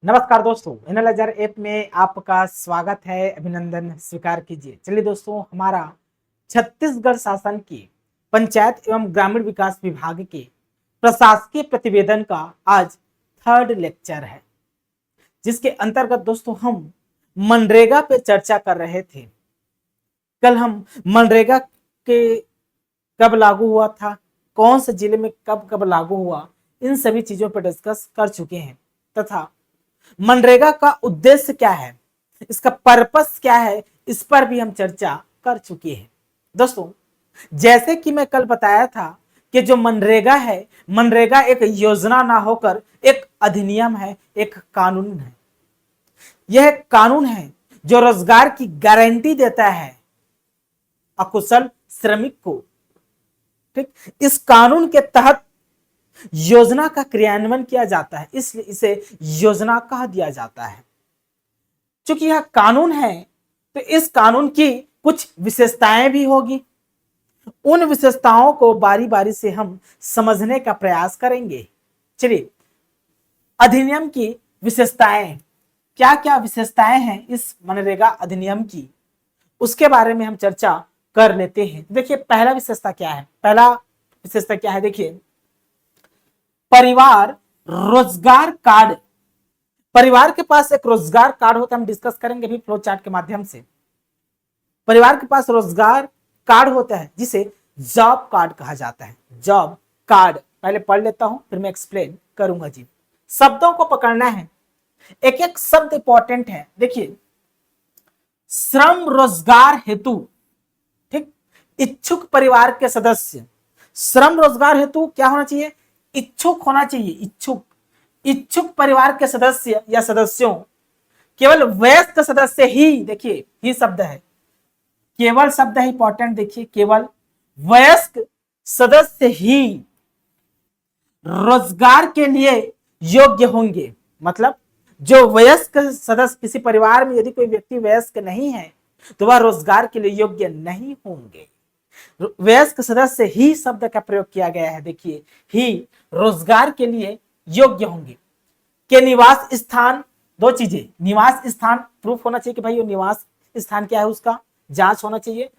नमस्कार दोस्तों, analyser app में आपका स्वागत है। अभिनंदन स्वीकार कीजिए। चलिए दोस्तों, हमारा छत्तीसगढ़ शासन के पंचायत एवं ग्रामीण विकास विभाग के प्रशासकीय प्रतिवेदन का आज थर्ड लेक्चर है, जिसके अंतर्गत दोस्तों हम मनरेगा पे चर्चा कर रहे थे। कल हम मनरेगा के कब लागू हुआ था, कौन से जिले में कब कब लागू हुआ, इन सभी चीजों पर डिस्कस कर चुके हैं तथा मनरेगा का उद्देश्य क्या है, इसका पर्पस क्या है, इस पर भी हम चर्चा कर चुके हैं। दोस्तों, जैसे कि मैं कल बताया था कि जो मनरेगा है, मनरेगा एक योजना ना होकर एक अधिनियम है, एक कानून है। यह कानून है जो रोजगार की गारंटी देता है अकुशल श्रमिक को। ठीक, इस कानून के तहत योजना का क्रियान्वयन किया जाता है, इसलिए इसे योजना कहा दिया जाता है। चूंकि यह कानून है तो इस कानून की कुछ विशेषताएं भी होगी। उन विशेषताओं को बारी बारी से हम समझने का प्रयास करेंगे। चलिए, अधिनियम की विशेषताएं, क्या क्या विशेषताएं हैं इस मनरेगा अधिनियम की, उसके बारे में हम चर्चा कर लेते हैं। देखिए, पहला विशेषता क्या है, पहला विशेषता क्या है, देखिए, परिवार रोजगार कार्ड। परिवार के पास एक रोजगार कार्ड होता है, हम डिस्कस करेंगे अभी फ्लो चार्ट के माध्यम से। परिवार के पास रोजगार कार्ड होता है जिसे जॉब कार्ड कहा जाता है। जॉब कार्ड पहले पढ़ लेता हूं, फिर मैं एक्सप्लेन करूंगा जी। शब्दों को पकड़ना है, एक एक शब्द इंपॉर्टेंट है। देखिए, श्रम रोजगार हेतु, ठीक, इच्छुक परिवार के सदस्य। श्रम रोजगार हेतु क्या होना चाहिए, इच्छुक होना चाहिए। इच्छुक परिवार के सदस्य या सदस्यों, केवल वयस्क सदस्य ही, देखिए ही शब्द है, केवल शब्द है इंपॉर्टेंट। देखिए, केवल वयस्क सदस्य ही रोजगार के लिए योग्य होंगे। मतलब जो वयस्क सदस्य, किसी परिवार में यदि कोई व्यक्ति वयस्क नहीं है तो वह रोजगार के लिए योग्य नहीं होंगे। वयस्क सदस्य ही शब्द का प्रयोग किया गया है। देखिए, ही रोजगार के लिए योग्य होंगे। के निवास स्थान, दो चीजें, निवास स्थान प्रूफ होना चाहिए कि भाई वो निवास स्थान क्या है, उसका जांच होना चाहिए,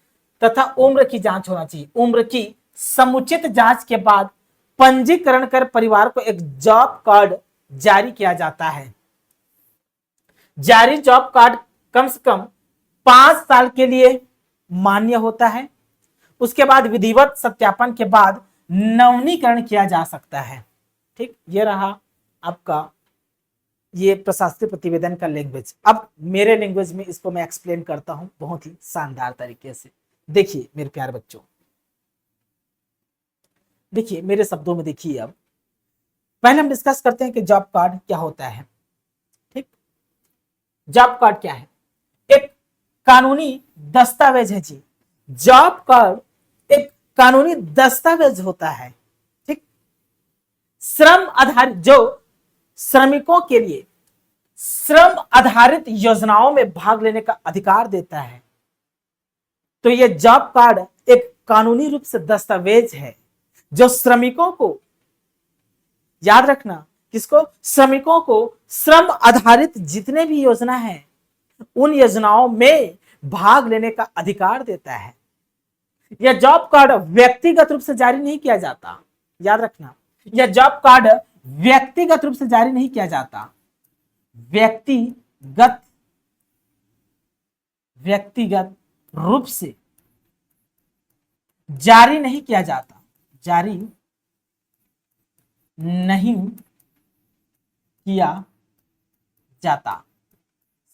तथा उम्र की जांच होना चाहिए। उम्र की समुचित जांच के बाद पंजीकरण कर परिवार को एक जॉब कार्ड जारी किया जाता है। जारी जॉब कार्ड कम से कम 5 साल के लिए मान्य होता है। उसके बाद विधिवत सत्यापन के बाद नवीनीकरण किया जा सकता है। ठीक, ये रहा आपका ये प्रशासकीय प्रतिवेदन का लैंग्वेज। अब मेरे लैंग्वेज में इसको मैं एक्सप्लेन करता हूं बहुत ही शानदार तरीके से। देखिए मेरे प्यारे बच्चों, देखिए मेरे शब्दों में देखिए। अब पहले हम डिस्कस करते हैं कि जॉब कार्ड क्या होता है। ठीक, जॉब कार्ड क्या है, एक कानूनी दस्तावेज है जी। जॉब कार्ड एक कानूनी दस्तावेज होता है। ठीक, श्रम आधारित, जो श्रमिकों के लिए श्रम आधारित योजनाओं में भाग लेने का अधिकार देता है। तो यह जॉब कार्ड एक कानूनी रूप से दस्तावेज है जो श्रमिकों को, याद रखना, किसको, श्रमिकों को श्रम आधारित जितने भी योजना है उन योजनाओं में भाग लेने का अधिकार देता है। यह जॉब कार्ड व्यक्तिगत रूप से जारी नहीं किया जाता। याद रखना, यह जॉब कार्ड व्यक्तिगत रूप से जारी नहीं किया जाता। व्यक्तिगत रूप से जारी नहीं किया जाता, जारी नहीं किया जाता।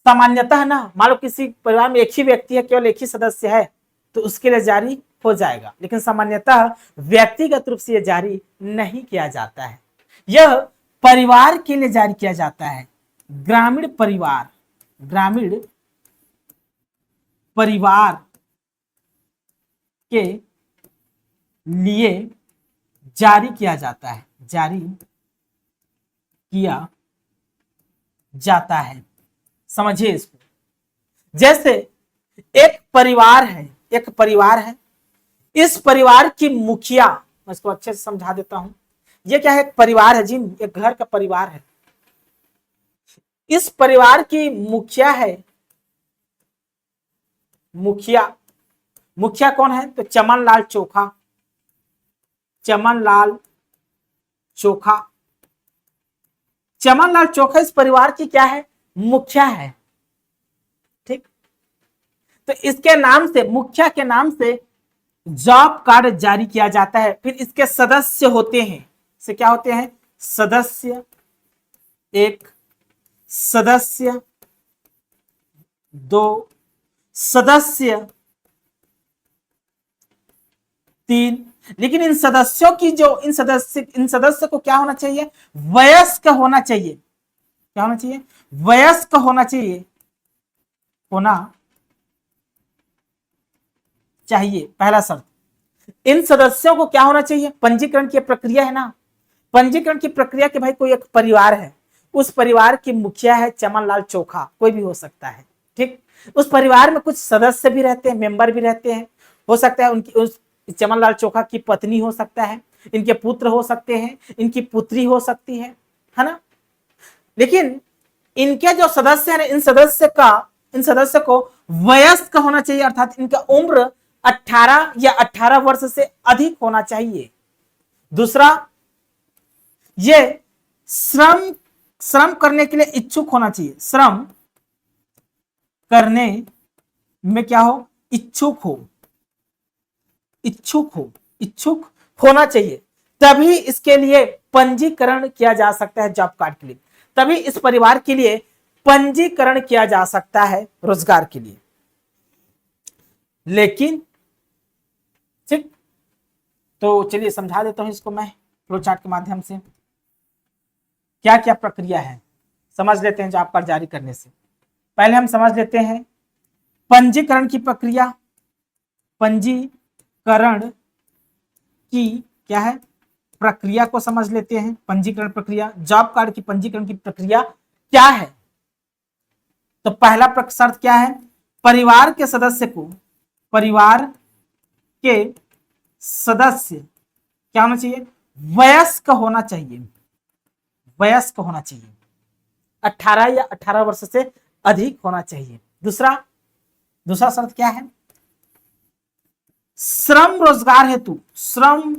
सामान्यतः ना, मान लो किसी परिवार में एक ही व्यक्ति है, केवल एक ही सदस्य है, तो उसके लिए जारी हो जाएगा, लेकिन सामान्यतः व्यक्तिगत रूप से यह जारी नहीं किया जाता है। यह परिवार के लिए जारी किया जाता है। ग्रामीण परिवार, ग्रामीण परिवार के लिए जारी किया जाता है, जारी किया जाता है। समझिए इसको। जैसे एक परिवार है, एक परिवार है, इस परिवार की मुखिया, मैं इसको अच्छे से समझा देता हूं। ये क्या है, एक परिवार है जी, एक घर का परिवार है। इस परिवार की मुखिया है, मुखिया, मुखिया कौन है? तो चमन लाल चोखा, चमन लाल चोखा। चमन लाल चोखा इस परिवार की क्या है? मुखिया है। ठीक, तो इसके नाम से, मुखिया के नाम से जॉब कार्ड जारी किया जाता है। फिर इसके सदस्य होते हैं, से क्या होते हैं? सदस्य, एक सदस्य, दो सदस्य, तीन। लेकिन इन सदस्यों की जो इन सदस्य को क्या होना चाहिए? वयस्क होना चाहिए। क्या होना चाहिए? वयस्क होना चाहिए, होना चाहिए, पहला शर्त। इन सदस्यों को क्या होना चाहिए? पंजीकरण की प्रक्रिया है ना, पंजीकरण की प्रक्रिया के भाई कोई एक परिवार है, उस परिवार की मुखिया है चमन लाल चोखा, कोई भी हो सकता है। ठीक, उस परिवार में कुछ सदस्य भी रहते हैं, मेंबर भी रहते हैं। हो सकता है उनकी, उस चमन लाल चोखा की पत्नी हो सकता है, इनके पुत्र हो सकते हैं, इनकी पुत्री हो सकती है ना। लेकिन इनके जो सदस्य हैं, इन सदस्य को वयस्क होना चाहिए, अर्थात इनका उम्र 18 या 18 वर्ष से अधिक होना चाहिए। दूसरा, ये श्रम श्रम करने के लिए इच्छुक होना चाहिए, श्रम करने में क्या हो? इच्छुक हो, इच्छुक हो, इच्छुक होना चाहिए। तभी इसके लिए पंजीकरण किया जा सकता है जॉब कार्ड के लिए, तभी इस परिवार के लिए पंजीकरण किया जा सकता है रोजगार के लिए। लेकिन ठीक, तो चलिए समझा देता हूं इसको मैं फ्लो चार्ट के माध्यम से। क्या क्या प्रक्रिया है समझ लेते हैं जॉब कार्ड जारी करने से पहले। हम समझ लेते हैं पंजीकरण की प्रक्रिया। पंजीकरण की क्या है? प्रक्रिया को समझ लेते हैं। पंजीकरण प्रक्रिया, जॉब कार्ड की पंजीकरण की प्रक्रिया क्या है? तो पहला शर्त क्या है? परिवार के सदस्य को, परिवार के सदस्य क्या होना चाहिए? वयस्क होना चाहिए, वयस्क होना चाहिए, 18 या 18 वर्ष से अधिक होना चाहिए। दूसरा शर्त क्या है? श्रम रोजगार हेतु, श्रम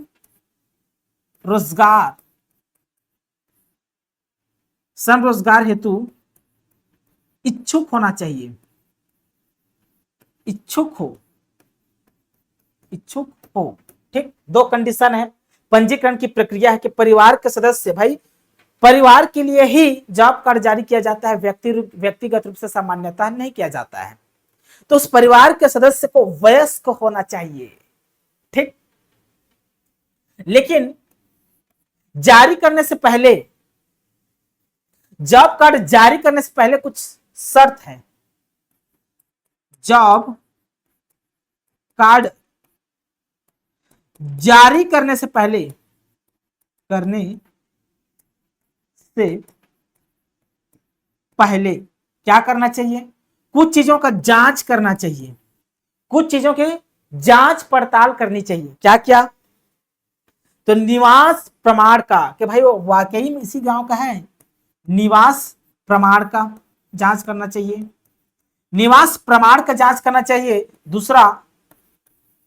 रोजगार, श्रम रोजगार हेतु इच्छुक होना चाहिए, इच्छुक हो, इच्छुक हो। ठीक, दो कंडीशन है। पंजीकरण की प्रक्रिया है कि परिवार के सदस्य, भाई परिवार के लिए ही जॉब कार्ड जारी किया जाता है, व्यक्तिगत रूप से सामान्यतः नहीं किया जाता है। तो उस परिवार के सदस्य को वयस्क होना चाहिए। ठीक, लेकिन जारी करने से पहले, जॉब कार्ड जारी करने से पहले कुछ शर्त है। जॉब कार्ड जारी करने से पहले, करने से पहले क्या करना चाहिए? कुछ चीजों का जांच करना चाहिए, कुछ चीजों की जांच पड़ताल करनी चाहिए। क्या क्या? तो निवास प्रमाण का, कि भाई वो वाकई में इसी गांव का है, निवास प्रमाण का जांच करना चाहिए, निवास प्रमाण का जांच करना चाहिए। दूसरा,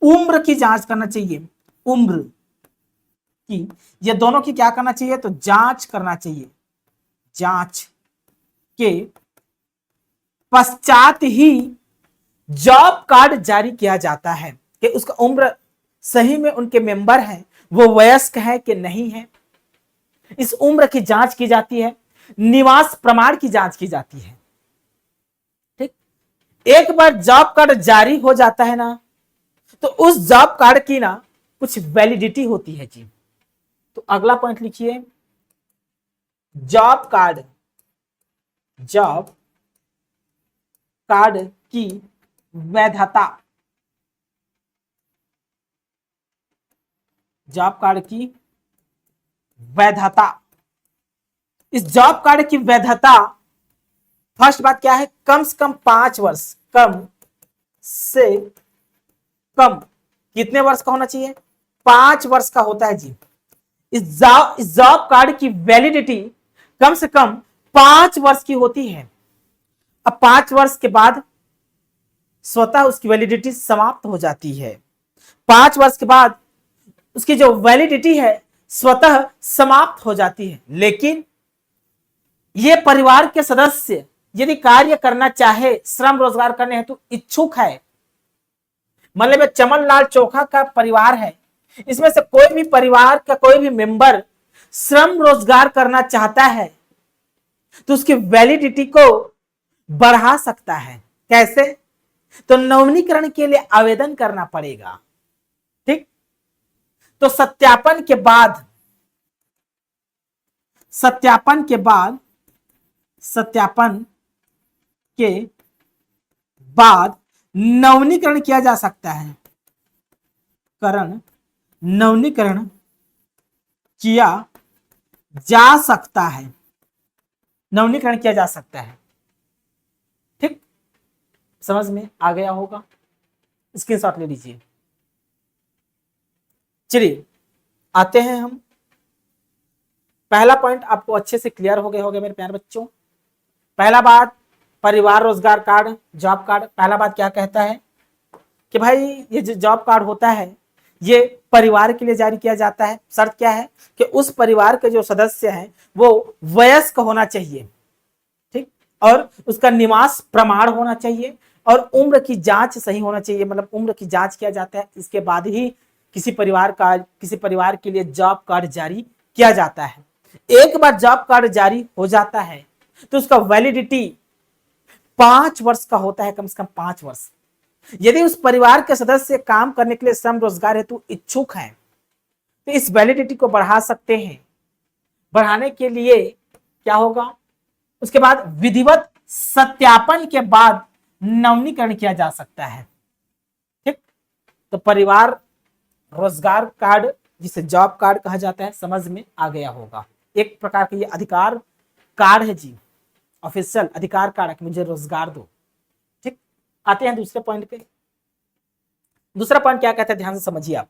उम्र की जांच करना चाहिए, उम्र की, ये दोनों की क्या करना चाहिए? तो जांच करना चाहिए। जांच के पश्चात ही जॉब कार्ड जारी किया जाता है कि उसका उम्र सही में उनके मेंबर हैं, वो वयस्क है कि नहीं है, इस उम्र की जांच की जाती है, निवास प्रमाण की जांच की जाती है। ठीक, एक बार जॉब कार्ड जारी हो जाता है ना, तो उस जॉब कार्ड की ना कुछ वैलिडिटी होती है जी। तो अगला पॉइंट लिखिए, जॉब कार्ड, जॉब कार्ड की वैधता, जॉब कार्ड की वैधता, इस जॉब कार्ड की वैधता, फर्स्ट बात क्या है? कम से कम 5 वर्ष, कम से कम कितने वर्ष का होना चाहिए? 5 वर्ष का होता है जी। इस जॉब कार्ड की वैलिडिटी कम से कम 5 वर्ष की होती है। अब 5 वर्ष के बाद स्वतः उसकी वैलिडिटी समाप्त हो जाती है। 5 वर्ष के बाद उसकी जो वैलिडिटी है स्वतः समाप्त हो जाती है। लेकिन ये परिवार के सदस्य यदि कार्य करना चाहे, श्रम रोजगार करने हेतु इच्छुक है, मतलब चमन लाल चोखा का परिवार है, इसमें से कोई भी परिवार का कोई भी मेंबर श्रम रोजगार करना चाहता है तो उसकी वैलिडिटी को बढ़ा सकता है। कैसे? तो नवीनीकरण के लिए आवेदन करना पड़ेगा। ठीक, तो सत्यापन के बाद नवीनीकरण किया जा सकता है। नवीनीकरण किया जा सकता है। नवीनीकरण किया जा सकता है। ठीक, समझ में आ गया होगा, स्क्रीनशॉट ले लीजिए। चलिए आते हैं हम, पहला पॉइंट आपको अच्छे से क्लियर हो गए होंगे मेरे प्यारे बच्चों। पहला बात, परिवार रोजगार कार्ड, जॉब कार्ड। पहला बात क्या कहता है कि भाई ये जो जॉब कार्ड होता है ये परिवार के लिए जारी किया जाता है। शर्त क्या है कि उस परिवार के जो सदस्य हैं वो वयस्क होना चाहिए। ठीक, और उसका निवास प्रमाण होना चाहिए और उम्र की जांच सही होना चाहिए, मतलब उम्र की जांच किया जाता है, इसके बाद ही किसी परिवार के लिए जॉब कार्ड जारी किया जाता है। एक बार जॉब कार्ड जारी हो जाता है तो उसका वैलिडिटी 5 वर्ष का होता है, कम से कम 5 वर्ष। यदि उस परिवार के सदस्य काम करने के लिए श्रम रोजगार हेतु इच्छुक हैं तो इस वैलिडिटी को बढ़ा सकते हैं। बढ़ाने के लिए क्या होगा, उसके बाद विधिवत सत्यापन के बाद नवीनीकरण किया जा सकता है। ठीक, तो परिवार रोजगार कार्ड जिसे जॉब कार्ड कहा जाता है, समझ में आ गया होगा। एक प्रकार का ये अधिकार कार्ड है जी, ऑफिशियल अधिकार कार्ड कि मुझे रोजगार दो। ठीक, आते हैं दूसरे पॉइंट पे। दूसरा पॉइंट क्या कहता है, ध्यान से समझिए आप।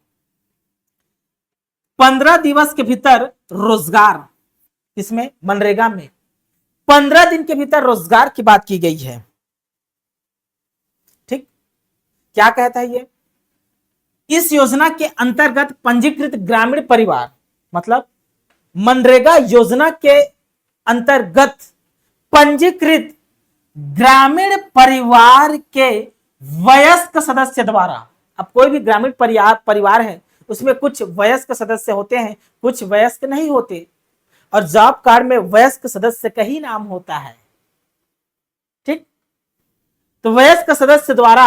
15 दिवस के भीतर रोजगार, इसमें मनरेगा में 15 दिन के भीतर रोजगार की बात की गई है। ठीक, क्या कहता है ये, इस योजना के अंतर्गत पंजीकृत ग्रामीण परिवार, मतलब मनरेगा योजना के अंतर्गत पंजीकृत ग्रामीण परिवार के वयस्क सदस्य द्वारा, अब कोई भी ग्रामीण परिवार है उसमें कुछ वयस्क सदस्य होते हैं, कुछ वयस्क नहीं होते, और जॉब कार्ड में वयस्क सदस्य का ही नाम होता है। ठीक, तो वयस्क सदस्य द्वारा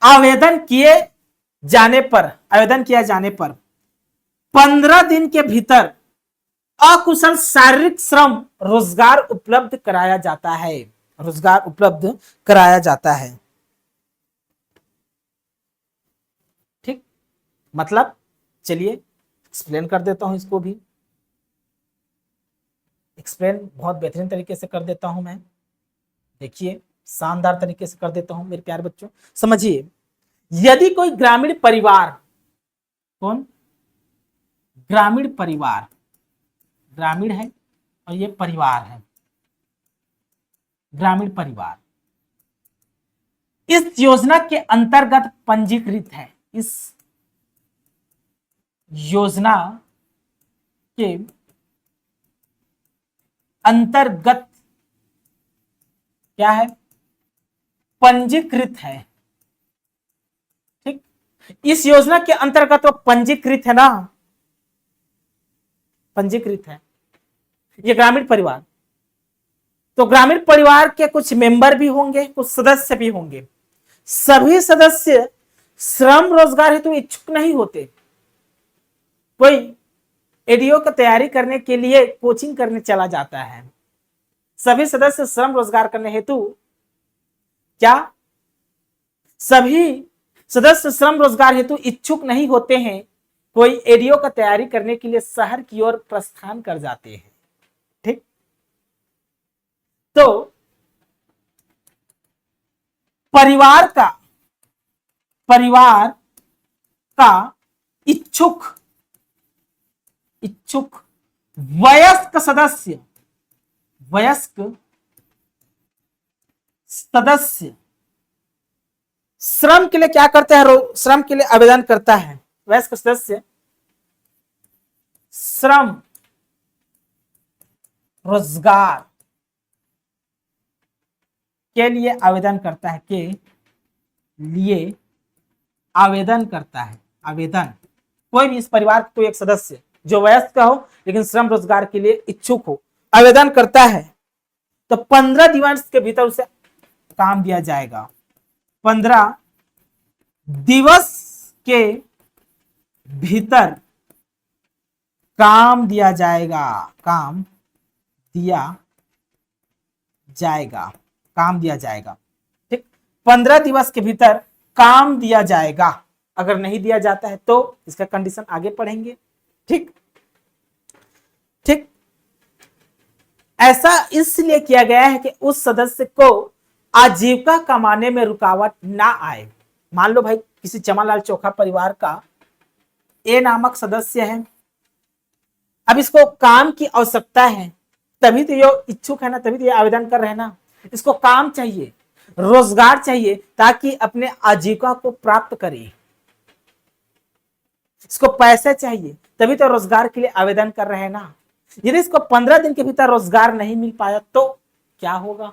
आवेदन किया जाने पर 15 दिन के भीतर अकुशल शारीरिक श्रम रोजगार उपलब्ध कराया जाता है। ठीक, मतलब चलिए एक्सप्लेन कर देता हूं, इसको भी एक्सप्लेन बहुत बेहतरीन तरीके से कर देता हूं मैं। देखिए शानदार तरीके से कर देता हूं मेरे प्यारे बच्चों, समझिए। यदि कोई ग्रामीण परिवार, कौन ग्रामीण परिवार, ग्रामीण है और ये परिवार है, ग्रामीण परिवार इस योजना के अंतर्गत पंजीकृत है, इस योजना के अंतर्गत क्या है, पंजीकृत है। ठीक, इस योजना के अंतर्गत वो पंजीकृत है ना, पंजीकृत है ये ग्रामीण परिवार। तो ग्रामीण परिवार के कुछ मेंबर भी होंगे, कुछ सदस्य भी होंगे। सभी सदस्य श्रम रोजगार हेतु इच्छुक नहीं होते। कोई एडीओ की तैयारी करने के लिए कोचिंग करने चला जाता है। सभी सदस्य श्रम रोजगार करने हेतु क्या, सभी सदस्य श्रम रोजगार हेतु इच्छुक नहीं होते हैं। कोई एडीओ का तैयारी करने के लिए शहर की ओर प्रस्थान कर जाते हैं। ठीक, तो परिवार का इच्छुक वयस्क वयस्क सदस्य श्रम के लिए क्या करता है, श्रम के लिए आवेदन करता है। वयस्क सदस्य श्रम रोजगार के लिए आवेदन करता है, के लिए आवेदन करता है। आवेदन, कोई भी इस परिवार का कोई एक सदस्य जो वयस्क हो लेकिन श्रम रोजगार के लिए इच्छुक हो, आवेदन करता है, तो 15 दिवस के भीतर उसे काम दिया जाएगा। 15 दिवस के भीतर काम दिया जाएगा, काम दिया जाएगा, काम दिया जाएगा। ठीक, 15 दिवस के भीतर काम दिया जाएगा। अगर नहीं दिया जाता है तो इसका कंडीशन आगे पढ़ेंगे। ठीक ठीक, ऐसा इसलिए किया गया है कि उस सदस्य को आजीविका कमाने में रुकावट ना आए। मान लो भाई किसी चमनलाल चोखा परिवार का ए नामक सदस्य है, अब इसको काम की आवश्यकता है, तभी तो ये इच्छुक है ना, तभी तो ये आवेदन कर रहे हैं ना। इसको काम चाहिए, रोजगार चाहिए ताकि अपने आजीविका को प्राप्त करे। इसको पैसे चाहिए तभी तो रोजगार के लिए आवेदन कर रहे हैं ना। यदि इसको 15 दिन के भीतर रोजगार नहीं मिल पाया तो क्या होगा,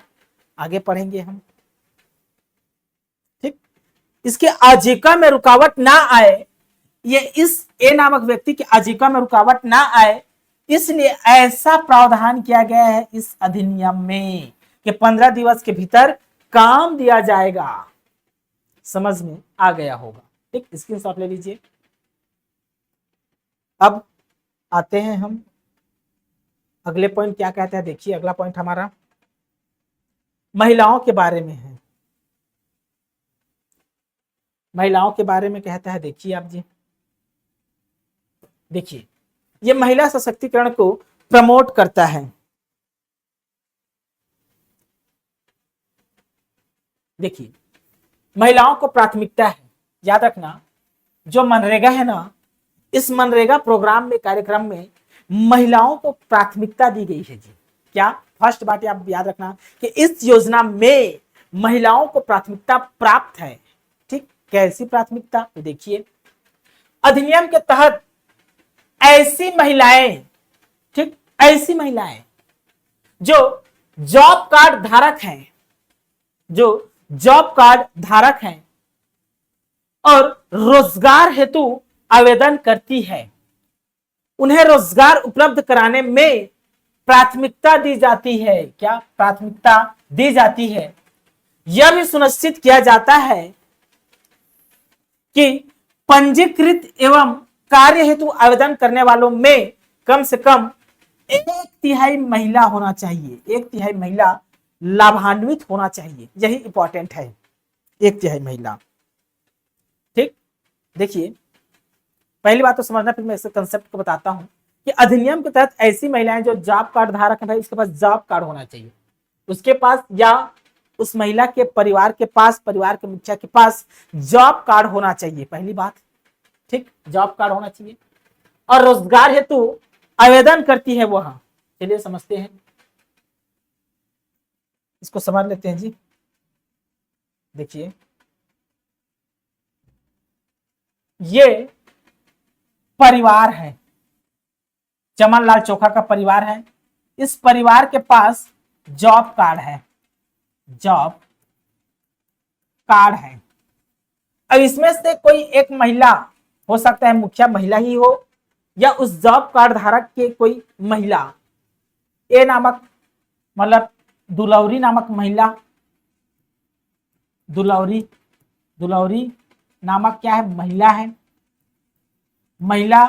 आगे पढ़ेंगे हम। ठीक, इसके आजीविका में रुकावट ना आए, ये इस ए नामक व्यक्ति की आजीविका में रुकावट ना आए, इसलिए ऐसा प्रावधान किया गया है इस अधिनियम में कि 15 दिवस के भीतर काम दिया जाएगा। समझ में आ गया होगा। ठीक, स्क्रीनशॉट ले लीजिए। अब आते हैं हम अगले पॉइंट, क्या कहते हैं देखिए। अगला पॉइंट हमारा महिलाओं के बारे में है। महिलाओं के बारे में कहता है, देखिए आप जी, देखिए ये महिला सशक्तिकरण को प्रमोट करता है। देखिए महिलाओं को प्राथमिकता है, याद रखना। जो मनरेगा है ना, इस मनरेगा प्रोग्राम में, कार्यक्रम में महिलाओं को प्राथमिकता दी गई है जी। क्या, फर्स्ट बात आप याद रखना कि इस योजना में महिलाओं को प्राथमिकता प्राप्त है। ठीक, कैसी प्राथमिकता, तो देखिए अधिनियम के तहत ऐसी महिलाएं, ठीक, ऐसी महिलाएं जो जॉब कार्ड धारक हैं, जो जॉब कार्ड धारक हैं और रोजगार हेतु आवेदन करती है, उन्हें रोजगार उपलब्ध कराने में प्राथमिकता दी जाती है। क्या, प्राथमिकता दी जाती है। यह भी सुनिश्चित किया जाता है कि पंजीकृत एवं कार्य हेतु आवेदन करने वालों में कम से कम 1/3 महिला होना चाहिए। 1/3 महिला लाभान्वित होना चाहिए, यही इंपॉर्टेंट है, 1/3 महिला। ठीक, देखिए पहली बात तो समझना, फिर मैं इस कंसेप्ट को बताता हूं कि अधिनियम के तहत ऐसी महिलाएं जो जॉब कार्ड धारक है, भाई उसके पास जॉब कार्ड होना चाहिए, उसके पास या उस महिला के परिवार के पास, परिवार के मुखिया के पास जॉब कार्ड होना चाहिए, पहली बात। ठीक, जॉब कार्ड होना चाहिए और रोजगार हेतु आवेदन करती है वह। चलिए समझते हैं, इसको समझ लेते हैं जी। देखिए ये परिवार है, चमनलाल चोखा का परिवार है। इस परिवार के पास जॉब कार्ड है, जॉब कार्ड है। अब इसमें से कोई एक महिला हो सकता है, मुखिया महिला ही हो या उस जॉब कार्ड धारक के कोई महिला, ए नामक मतलब दुलौरी नामक महिला, दुलौरी नामक क्या है, महिला है। महिला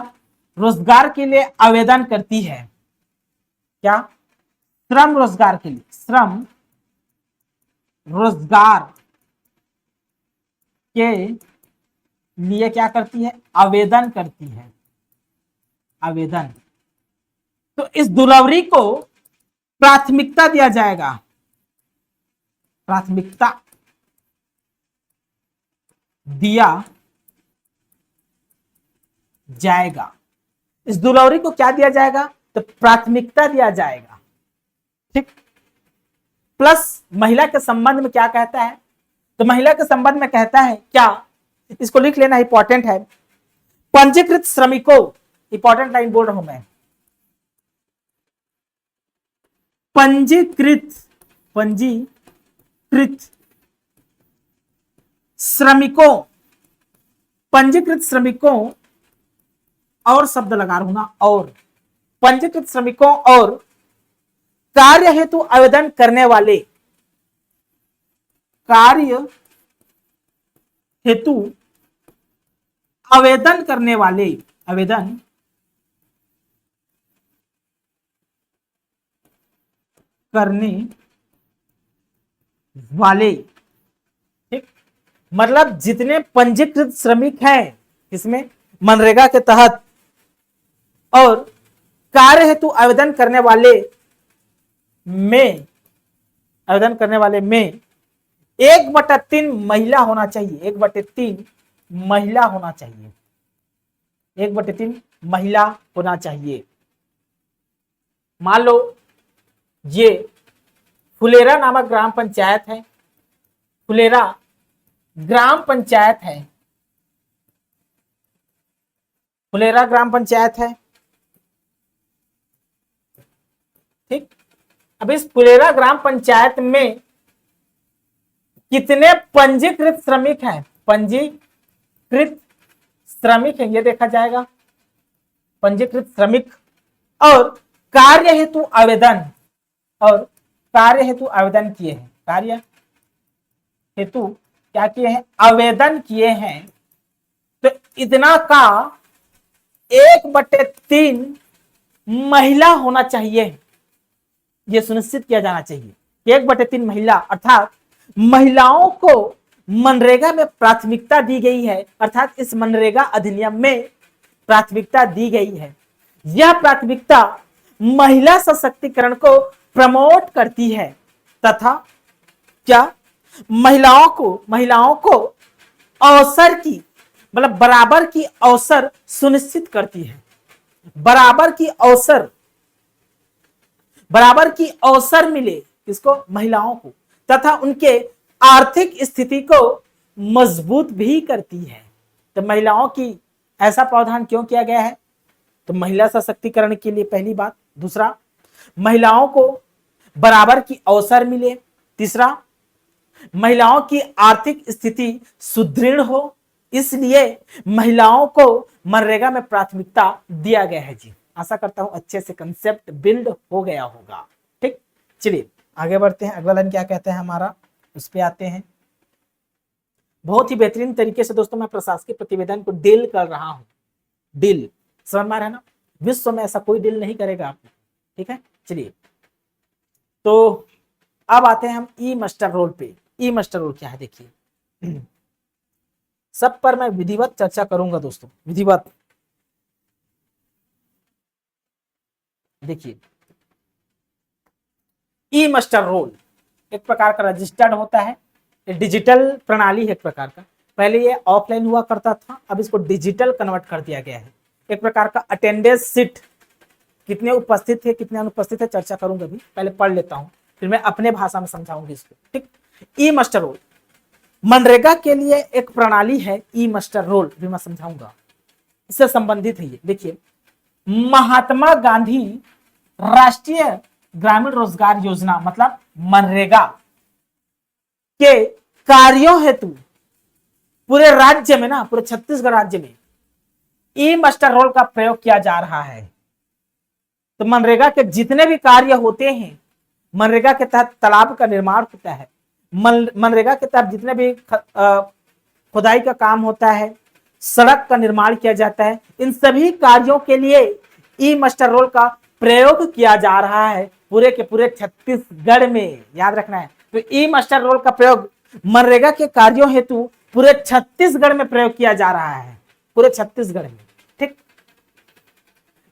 रोजगार के लिए आवेदन करती है। क्या, श्रम रोजगार के लिए, श्रम रोजगार के लिए क्या करती है, आवेदन करती है, आवेदन। तो इस दुलौरी को प्राथमिकता दिया जाएगा, प्राथमिकता दिया जाएगा। इस दुलौरी को क्या दिया जाएगा, तो प्राथमिकता दिया जाएगा। ठीक। प्लस महिला के संबंध में क्या कहता है, तो महिला के संबंध में कहता है क्या, इसको लिख लेना, इंपॉर्टेंट है। पंजीकृत श्रमिकों, इंपॉर्टेंट लाइन बोल रहा हूं मैं, पंजीकृत श्रमिकों, पंजीकृत श्रमिकों और शब्द लगा रहा हूं ना, और पंजीकृत श्रमिकों और कार्य हेतु आवेदन करने वाले, कार्य हेतु आवेदन करने वाले, आवेदन करने वाले, ठीक। मतलब जितने पंजीकृत श्रमिक हैं इसमें मनरेगा के तहत और कार्य हेतु आवेदन करने वाले में, आवेदन करने वाले में 1/3 महिला होना चाहिए, 1/3 महिला होना चाहिए, 1/3 महिला होना चाहिए। मान लो ये फुलेरा नामक ग्राम पंचायत है, फुलेरा ग्राम पंचायत है, फुलेरा ग्राम पंचायत है, ठीक। अब इस फुलेरा ग्राम पंचायत में कितने पंजीकृत श्रमिक हैं, पंजीकृत श्रमिक हैं, ये देखा जाएगा, पंजीकृत श्रमिक और कार्य हेतु आवेदन, और कार्य हेतु आवेदन किए हैं, कार्य हेतु क्या किए हैं, आवेदन किए हैं। तो इतना का 1/3 महिला होना चाहिए, यह सुनिश्चित किया जाना चाहिए कि 1/3 महिला, अर्थात महिलाओं को मनरेगा में प्राथमिकता दी गई है, अर्थात इस मनरेगा अधिनियम में प्राथमिकता दी गई है। यह प्राथमिकता महिला सशक्तिकरण को प्रमोट करती है तथा क्या, महिलाओं को अवसर की, मतलब बराबर की अवसर सुनिश्चित करती है, बराबर की अवसर मिले किसको, महिलाओं को, तथा उनके आर्थिक स्थिति को मजबूत भी करती है। तो महिलाओं की ऐसा प्रावधान क्यों किया गया है, तो महिला सशक्तिकरण के लिए, पहली बात। दूसरा, महिलाओं को बराबर की अवसर मिले। तीसरा, महिलाओं की आर्थिक स्थिति सुदृढ़ हो, इसलिए महिलाओं को मनरेगा में प्राथमिकता दिया गया है जी। आशा करता हूं अच्छे से कंसेप्ट बिल्ड हो गया होगा, ठीक। चलिए आगे बढ़ते हैं, अगला लाइन क्या कहते हैं हमारा, उस पे आते हैं। बहुत ही बेहतरीन तरीके से दोस्तों मैं प्रशासकीय प्रतिवेदन को डील कर रहा हूं, डील समझ में आ रहा है ना, विश्व में ऐसा कोई डील नहीं करेगा आपको, ठीक है। चलिए तो अब आते हैं हम ई मास्टर रोल पे। ई मास्टर रोल क्या है देखिए, सब पर मैं विधिवत चर्चा करूंगा दोस्तों, विधिवत। देखिए ई मास्टर रोल एक प्रकार का रजिस्टर्ड होता है, डिजिटल प्रणाली है एक प्रकार का। पहले ये ऑफलाइन हुआ करता था, अब इसको डिजिटल कन्वर्ट कर दिया गया है। एक प्रकार का अटेंडेंस सीट, कितने उपस्थित थे कितने अनुपस्थित है चर्चा करूंगा, अभी पहले पढ़ लेता हूं फिर मैं अपने भाषा में समझाऊंगी इसको, ठीक। ई मास्टर रोल मनरेगा के लिए एक प्रणाली है, ई मास्टर रोल भी मैं समझाऊंगा, इससे संबंधित है ये। देखिए महात्मा गांधी राष्ट्रीय ग्रामीण रोजगार योजना मतलब मनरेगा के कार्यों हेतु पूरे राज्य में ना, पूरे छत्तीसगढ़ राज्य में ई मास्टर रोल का प्रयोग किया जा रहा है। तो मनरेगा के जितने भी कार्य होते हैं, मनरेगा के तहत तालाब का निर्माण होता है, मनरेगा के तहत जितने भी खुदाई का काम होता है, सड़क का निर्माण किया जाता है, इन सभी कार्यों के लिए ई मास्टर रोल का प्रयोग किया जा रहा है पूरे के पूरे छत्तीसगढ़ में, याद रखना है। तो ई मास्टर रोल का प्रयोग मनरेगा के कार्यों हेतु पूरे छत्तीसगढ़ में प्रयोग किया जा रहा है, पूरे छत्तीसगढ़ में, ठीक।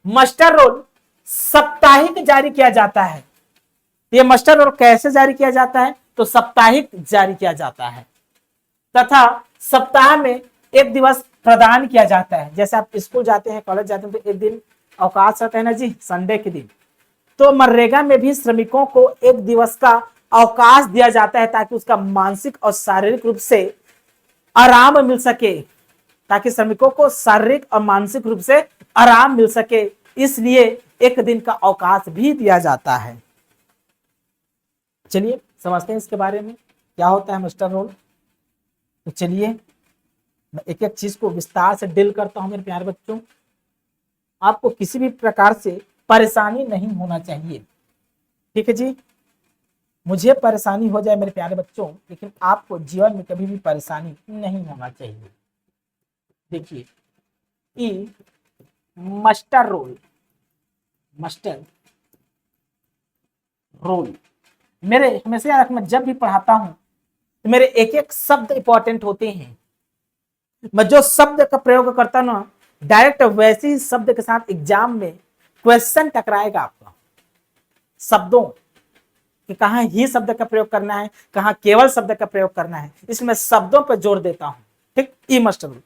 मास्टर रोल साप्ताहिक जारी किया जाता है। ये मास्टर रोल कैसे जारी किया जाता है, तो साप्ताहिक जारी किया जाता है तथा सप्ताह में एक दिवस प्रदान किया जाता है। जैसे आप स्कूल जाते हैं, कॉलेज जाते हैं, तो एक दिन अवकाश रहता है ना जी, संडे के दिन, तो मनरेगा में भी श्रमिकों को एक दिवस का अवकाश दिया जाता है ताकि उसका मानसिक और शारीरिक रूप से आराम मिल सके, ताकि श्रमिकों को शारीरिक और मानसिक रूप से आराम मिल सके, इसलिए एक दिन का अवकाश भी दिया जाता है। चलिए समझते हैं इसके बारे में क्या होता है मास्टर रोल। तो चलिए मैं एक एक चीज को विस्तार से डील करता हूं मेरे प्यारे बच्चों। आपको किसी भी प्रकार से परेशानी नहीं होना चाहिए, ठीक है जी। मुझे परेशानी हो जाए मेरे प्यारे बच्चों, लेकिन आपको जीवन में कभी भी परेशानी नहीं होना चाहिए। देखिए ई मास्टर रोल, मास्टर रोल मेरे हमेशा याद रखना, जब भी पढ़ाता हूं तो मेरे एक एक शब्द इंपॉर्टेंट होते हैं। मैं जो शब्द का प्रयोग करता ना, डायरेक्ट वैसे ही शब्द के साथ एग्जाम में क्वेश्चन टकराएगा आपका, शब्दों कि कहाँ ही शब्द का प्रयोग करना है, कहाँ केवल शब्द का प्रयोग करना है, इसमें शब्दों पर जोर देता हूं। ठीक, ई मास्टर रोल।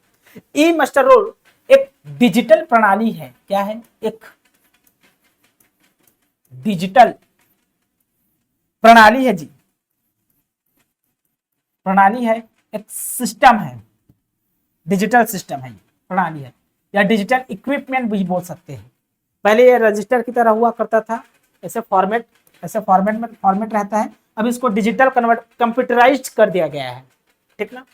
ई मास्टर रोल एक डिजिटल प्रणाली है। क्या है? एक डिजिटल प्रणाली है जी, प्रणाली है, एक सिस्टम है, डिजिटल सिस्टम है, प्रणाली है, या डिजिटल इक्विपमेंट भी बोल सकते हैं। पहले ये रजिस्टर की तरह हुआ करता था, ऐसे फॉर्मेट रहता है। अब इसको डिजिटल कन्वर्ट कंप्यूटराइज्ड कर दिया गया है, ठीक ना।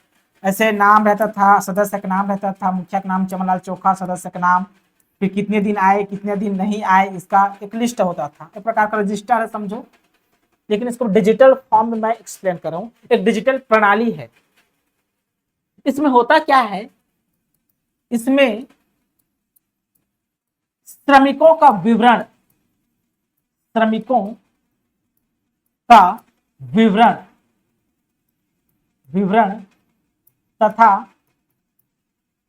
ऐसे नाम रहता था, सदस्य का नाम रहता था, मुखिया का नाम चमनलाल चोखा, सदस्य का नाम, फिर कितने दिन आए कितने दिन नहीं आए, इसका एक लिस्ट होता था। एक प्रकार का रजिस्टर है समझो, लेकिन इसको डिजिटल फॉर्म में मैं एक्सप्लेन कर रहा हूं। एक डिजिटल प्रणाली है। इसमें होता क्या है, इसमें श्रमिकों का विवरण, श्रमिकों का विवरण तथा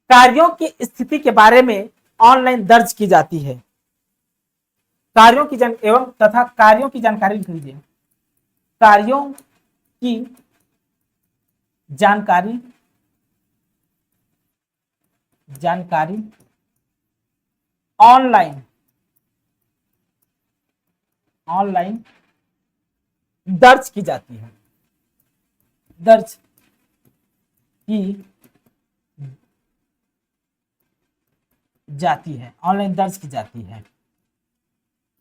कार्यों की स्थिति के बारे में ऑनलाइन दर्ज की जाती है। कार्यों की कार्यों की जानकारी लिख लीजिए। कार्यों की जानकारी ऑनलाइन दर्ज की जाती है, दर्ज की जाती है, ऑनलाइन दर्ज की जाती है।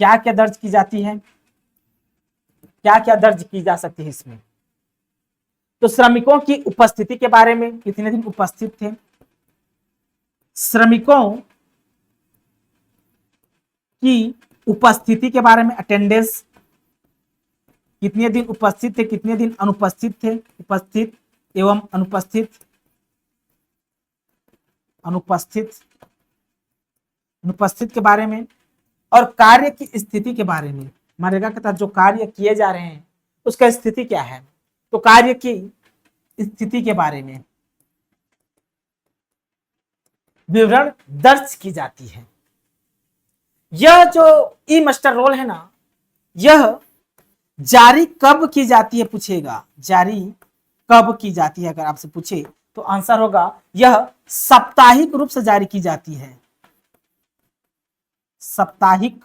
क्या क्या दर्ज की जाती है, क्या क्या दर्ज की जा सकती है इसमें? तो श्रमिकों की उपस्थिति के बारे में, कितने दिन उपस्थित थे, श्रमिकों की उपस्थिति के बारे में, अटेंडेंस, कितने दिन उपस्थित थे, कितने दिन अनुपस्थित थे, उपस्थित एवं अनुपस्थित, अनुपस्थित के बारे में, और कार्य की स्थिति के बारे में। मनरेगा के तहत जो कार्य किए जा रहे हैं उसका स्थिति क्या है, तो कार्य की स्थिति के बारे में विवरण दर्ज की जाती है। यह जो ई मास्टर रोल है ना, यह जारी कब की जाती है पूछेगा, जारी कब की जाती है अगर आपसे पूछे तो आंसर होगा यह साप्ताहिक रूप से जारी की जाती है, साप्ताहिक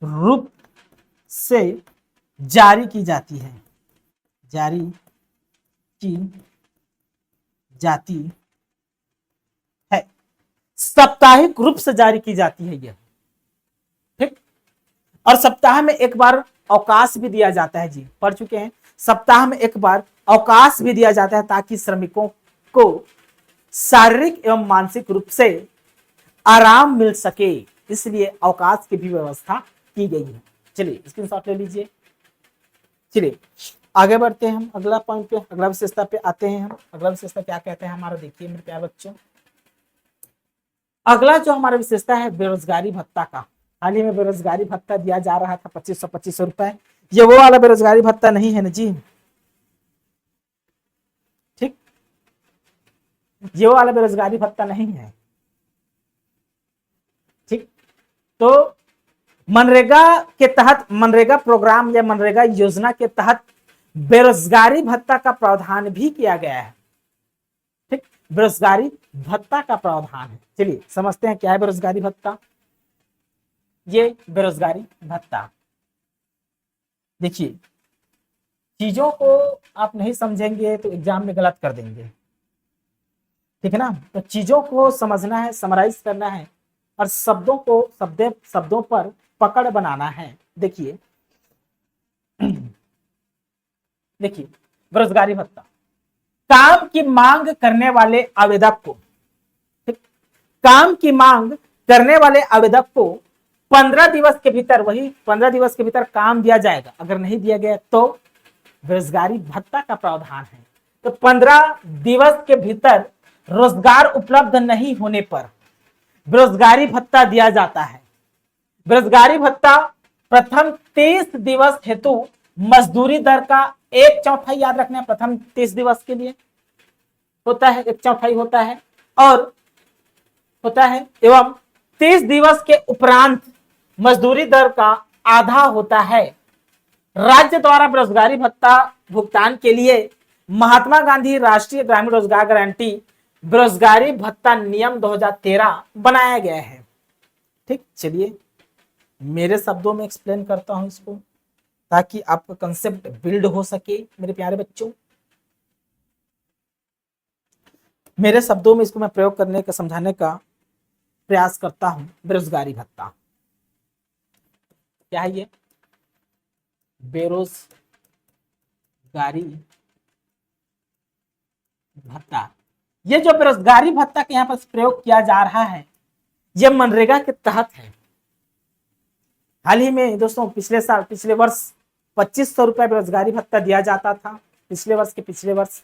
रूप से जारी की जाती है, जारी की जाती है, साप्ताहिक रूप से जारी की जाती है यह, ठीक। और सप्ताह में एक बार अवकाश भी दिया जाता है जी, पढ़ चुके हैं। सप्ताह में एक बार अवकाश भी दिया जाता है ताकि श्रमिकों को शारीरिक एवं मानसिक रूप से आराम मिल सके, इसलिए अवकाश की भी व्यवस्था की गई है। चलिए स्क्रीनशॉट ले लीजिए। चलिए आगे बढ़ते हैं हम अगला पॉइंट पे, अगला विशेषता पे आते हैं हम। अगला विशेषता क्या कहते हैं हमारा, देखिए मेरे प्यारे बच्चों, अगला जो हमारा विशेषता है बेरोजगारी भत्ता का। हाल ही में बेरोजगारी भत्ता दिया जा रहा था 2500 रुपए, ये वो वाला बेरोजगारी भत्ता नहीं है ना जी, ठीक, ये वो वाला बेरोजगारी भत्ता नहीं है, ठीक। तो मनरेगा के तहत, मनरेगा प्रोग्राम या मनरेगा योजना के तहत बेरोजगारी भत्ता का प्रावधान भी किया गया है, ठीक, बेरोजगारी भत्ता का प्रावधान है। चलिए समझते हैं क्या है बेरोजगारी भत्ता। ये बेरोजगारी भत्ता। देखिए, चीजों को आप नहीं समझेंगे तो एग्जाम में गलत कर देंगे, ठीक है ना। तो चीजों को समझना है, समराइज करना है और शब्दों को शब्दों पर पकड़ बनाना है। देखिए देखिए, बेरोजगारी भत्ता, काम की मांग करने वाले आवेदक को, ठीक, काम की मांग करने वाले आवेदक को 15 दिवस के भीतर, वही 15 दिवस के भीतर काम दिया जाएगा। अगर नहीं दिया गया तो बेरोजगारी भत्ता का प्रावधान है। तो 15 दिवस के भीतर रोजगार उपलब्ध नहीं होने पर बेरोजगारी भत्ता दिया जाता है। बेरोजगारी भत्ता प्रथम 30 दिवस हेतु मजदूरी दर का 1/4, याद रखना है, प्रथम 30 दिवस के लिए होता है, 1/4 होता है, और होता है, एवं 30 दिवस के उपरांत मजदूरी दर का आधा होता है। राज्य द्वारा बेरोजगारी भत्ता भुगतान के लिए महात्मा गांधी राष्ट्रीय ग्रामीण रोजगार गारंटी बेरोजगारी भत्ता नियम 2013 बनाया गया है। ठीक, चलिए मेरे शब्दों में एक्सप्लेन करता हूं इसको, ताकि आपका कंसेप्ट बिल्ड हो सके। मेरे प्यारे बच्चों, मेरे शब्दों में इसको मैं प्रयोग करने का, समझाने का प्रयास करता हूं। बेरोजगारी भत्ता क्या है? ये बेरोजगारी भत्ता, ये जो बेरोजगारी भत्ता के यहाँ पर प्रयोग किया जा रहा है, ये मनरेगा के तहत है। हाल ही में दोस्तों, पिछले वर्ष 2500 रुपए बेरोजगारी भत्ता दिया जाता था। पिछले वर्ष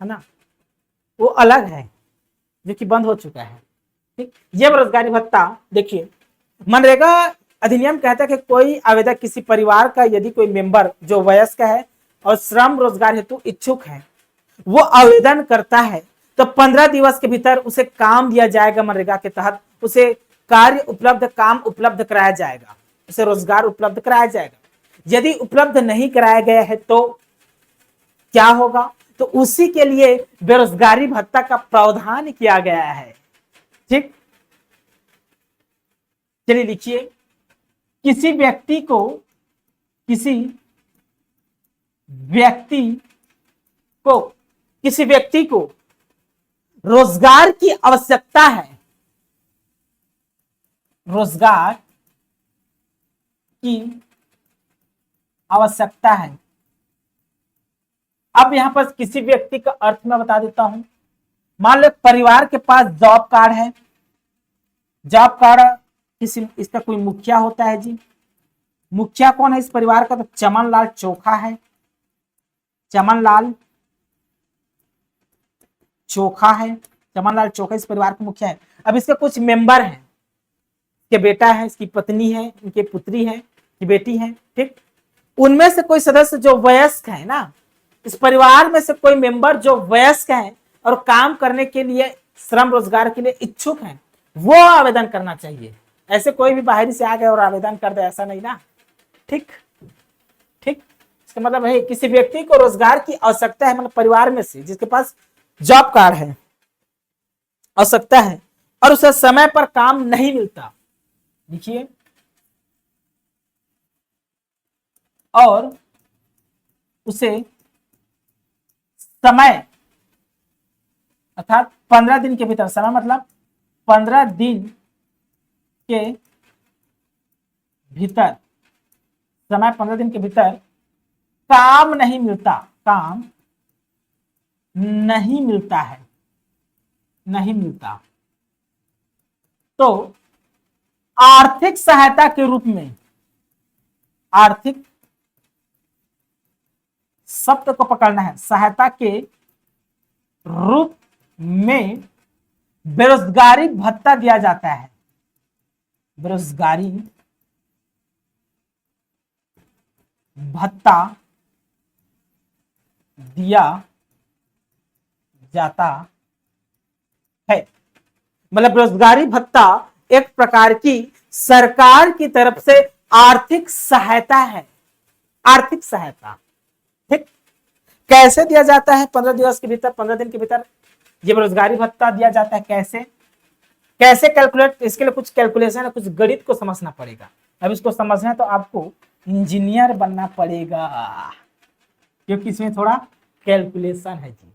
है ना, वो अलग है, जो कि बंद हो चुका है। ठीक, ये बेरोजगारी भत्ता देखिए, मनरेगा अधिनियम कहता है कि कोई आवेदक किसी परिवार का यदि कोई मेंबर जो वयस्क है और श्रम रोजगार हेतु इच्छुक है, वो आवेदन करता है तो 15 दिवस के भीतर उसे काम दिया जाएगा। मनरेगा के तहत उसे काम उपलब्ध कराया जाएगा, उसे रोजगार उपलब्ध कराया जाएगा। यदि उपलब्ध नहीं कराया गया है तो क्या होगा? तो उसी के लिए बेरोजगारी भत्ता का प्रावधान किया गया है। ठीक, चलिए लिखिए, किसी व्यक्ति को रोजगार की आवश्यकता है, रोजगार की आवश्यकता है। अब यहां पर किसी व्यक्ति का अर्थ मैं बता देता हूं। मान लो परिवार के पास जॉब कार्ड है, जॉब कार्ड इसका कोई मुखिया होता है जी। मुखिया कौन है इस परिवार का? तो चमनलाल चोखा है, चमनलाल चोखा इस परिवार का मुखिया है। अब इसके कुछ मेंबर हैं, इसके बेटा है, इसकी पत्नी है, इनके पुत्री है, की बेटी है। ठीक, उनमें से कोई सदस्य जो वयस्क है ना, इस परिवार में से कोई मेंबर जो वयस्क है और काम करने के लिए, श्रम रोजगार के लिए इच्छुक है, वो आवेदन करना चाहिए। ऐसे कोई भी बाहरी से आ गए और आवेदन कर दे, ऐसा नहीं ना। ठीक, इसका मतलब है किसी व्यक्ति को रोजगार की आवश्यकता है, मतलब परिवार में से जिसके पास जॉब कार्ड है, आवश्यकता है, और उसे समय पर काम नहीं मिलता। देखिए, और उसे समय अर्थात 15 दिन के भीतर, समय मतलब 15 दिन के भीतर, समय 15 दिन के भीतर काम नहीं मिलता है, नहीं मिलता, तो आर्थिक सहायता के रूप में, आर्थिक शब्द को पकड़ना है, सहायता के रूप में बेरोजगारी भत्ता दिया जाता है। बेरोजगारी भत्ता दिया जाता है। मतलब बेरोजगारी भत्ता एक प्रकार की सरकार की तरफ से आर्थिक सहायता है, आर्थिक सहायता। ठीक, कैसे दिया जाता है? 15 दिवस के भीतर, 15 दिन के भीतर ये बेरोजगारी भत्ता दिया जाता है। कैसे? कैसे कैलकुलेट, इसके लिए कुछ कैलकुलेशन है, कुछ गणित को समझना पड़ेगा। अब इसको समझना है तो आपको इंजीनियर बनना पड़ेगा, क्योंकि इसमें थोड़ा कैलकुलेशन है जी।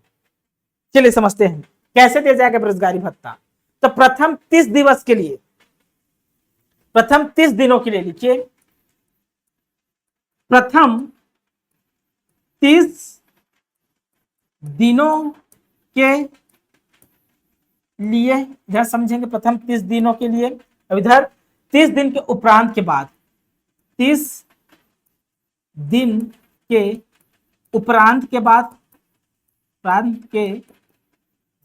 चलिए समझते हैं कैसे दिया जाएगा बेरोजगारी भत्ता। तो प्रथम 30 दिवस के लिए, प्रथम 30 दिनों के लिए लिखिए, प्रथम 30 दिनों के लिए, इधर समझेंगे प्रथम 30 दिनों के लिए। अब इधर 30 दिन के उपरांत के बाद, 30 दिन के उपरांत के बाद, उपरांत के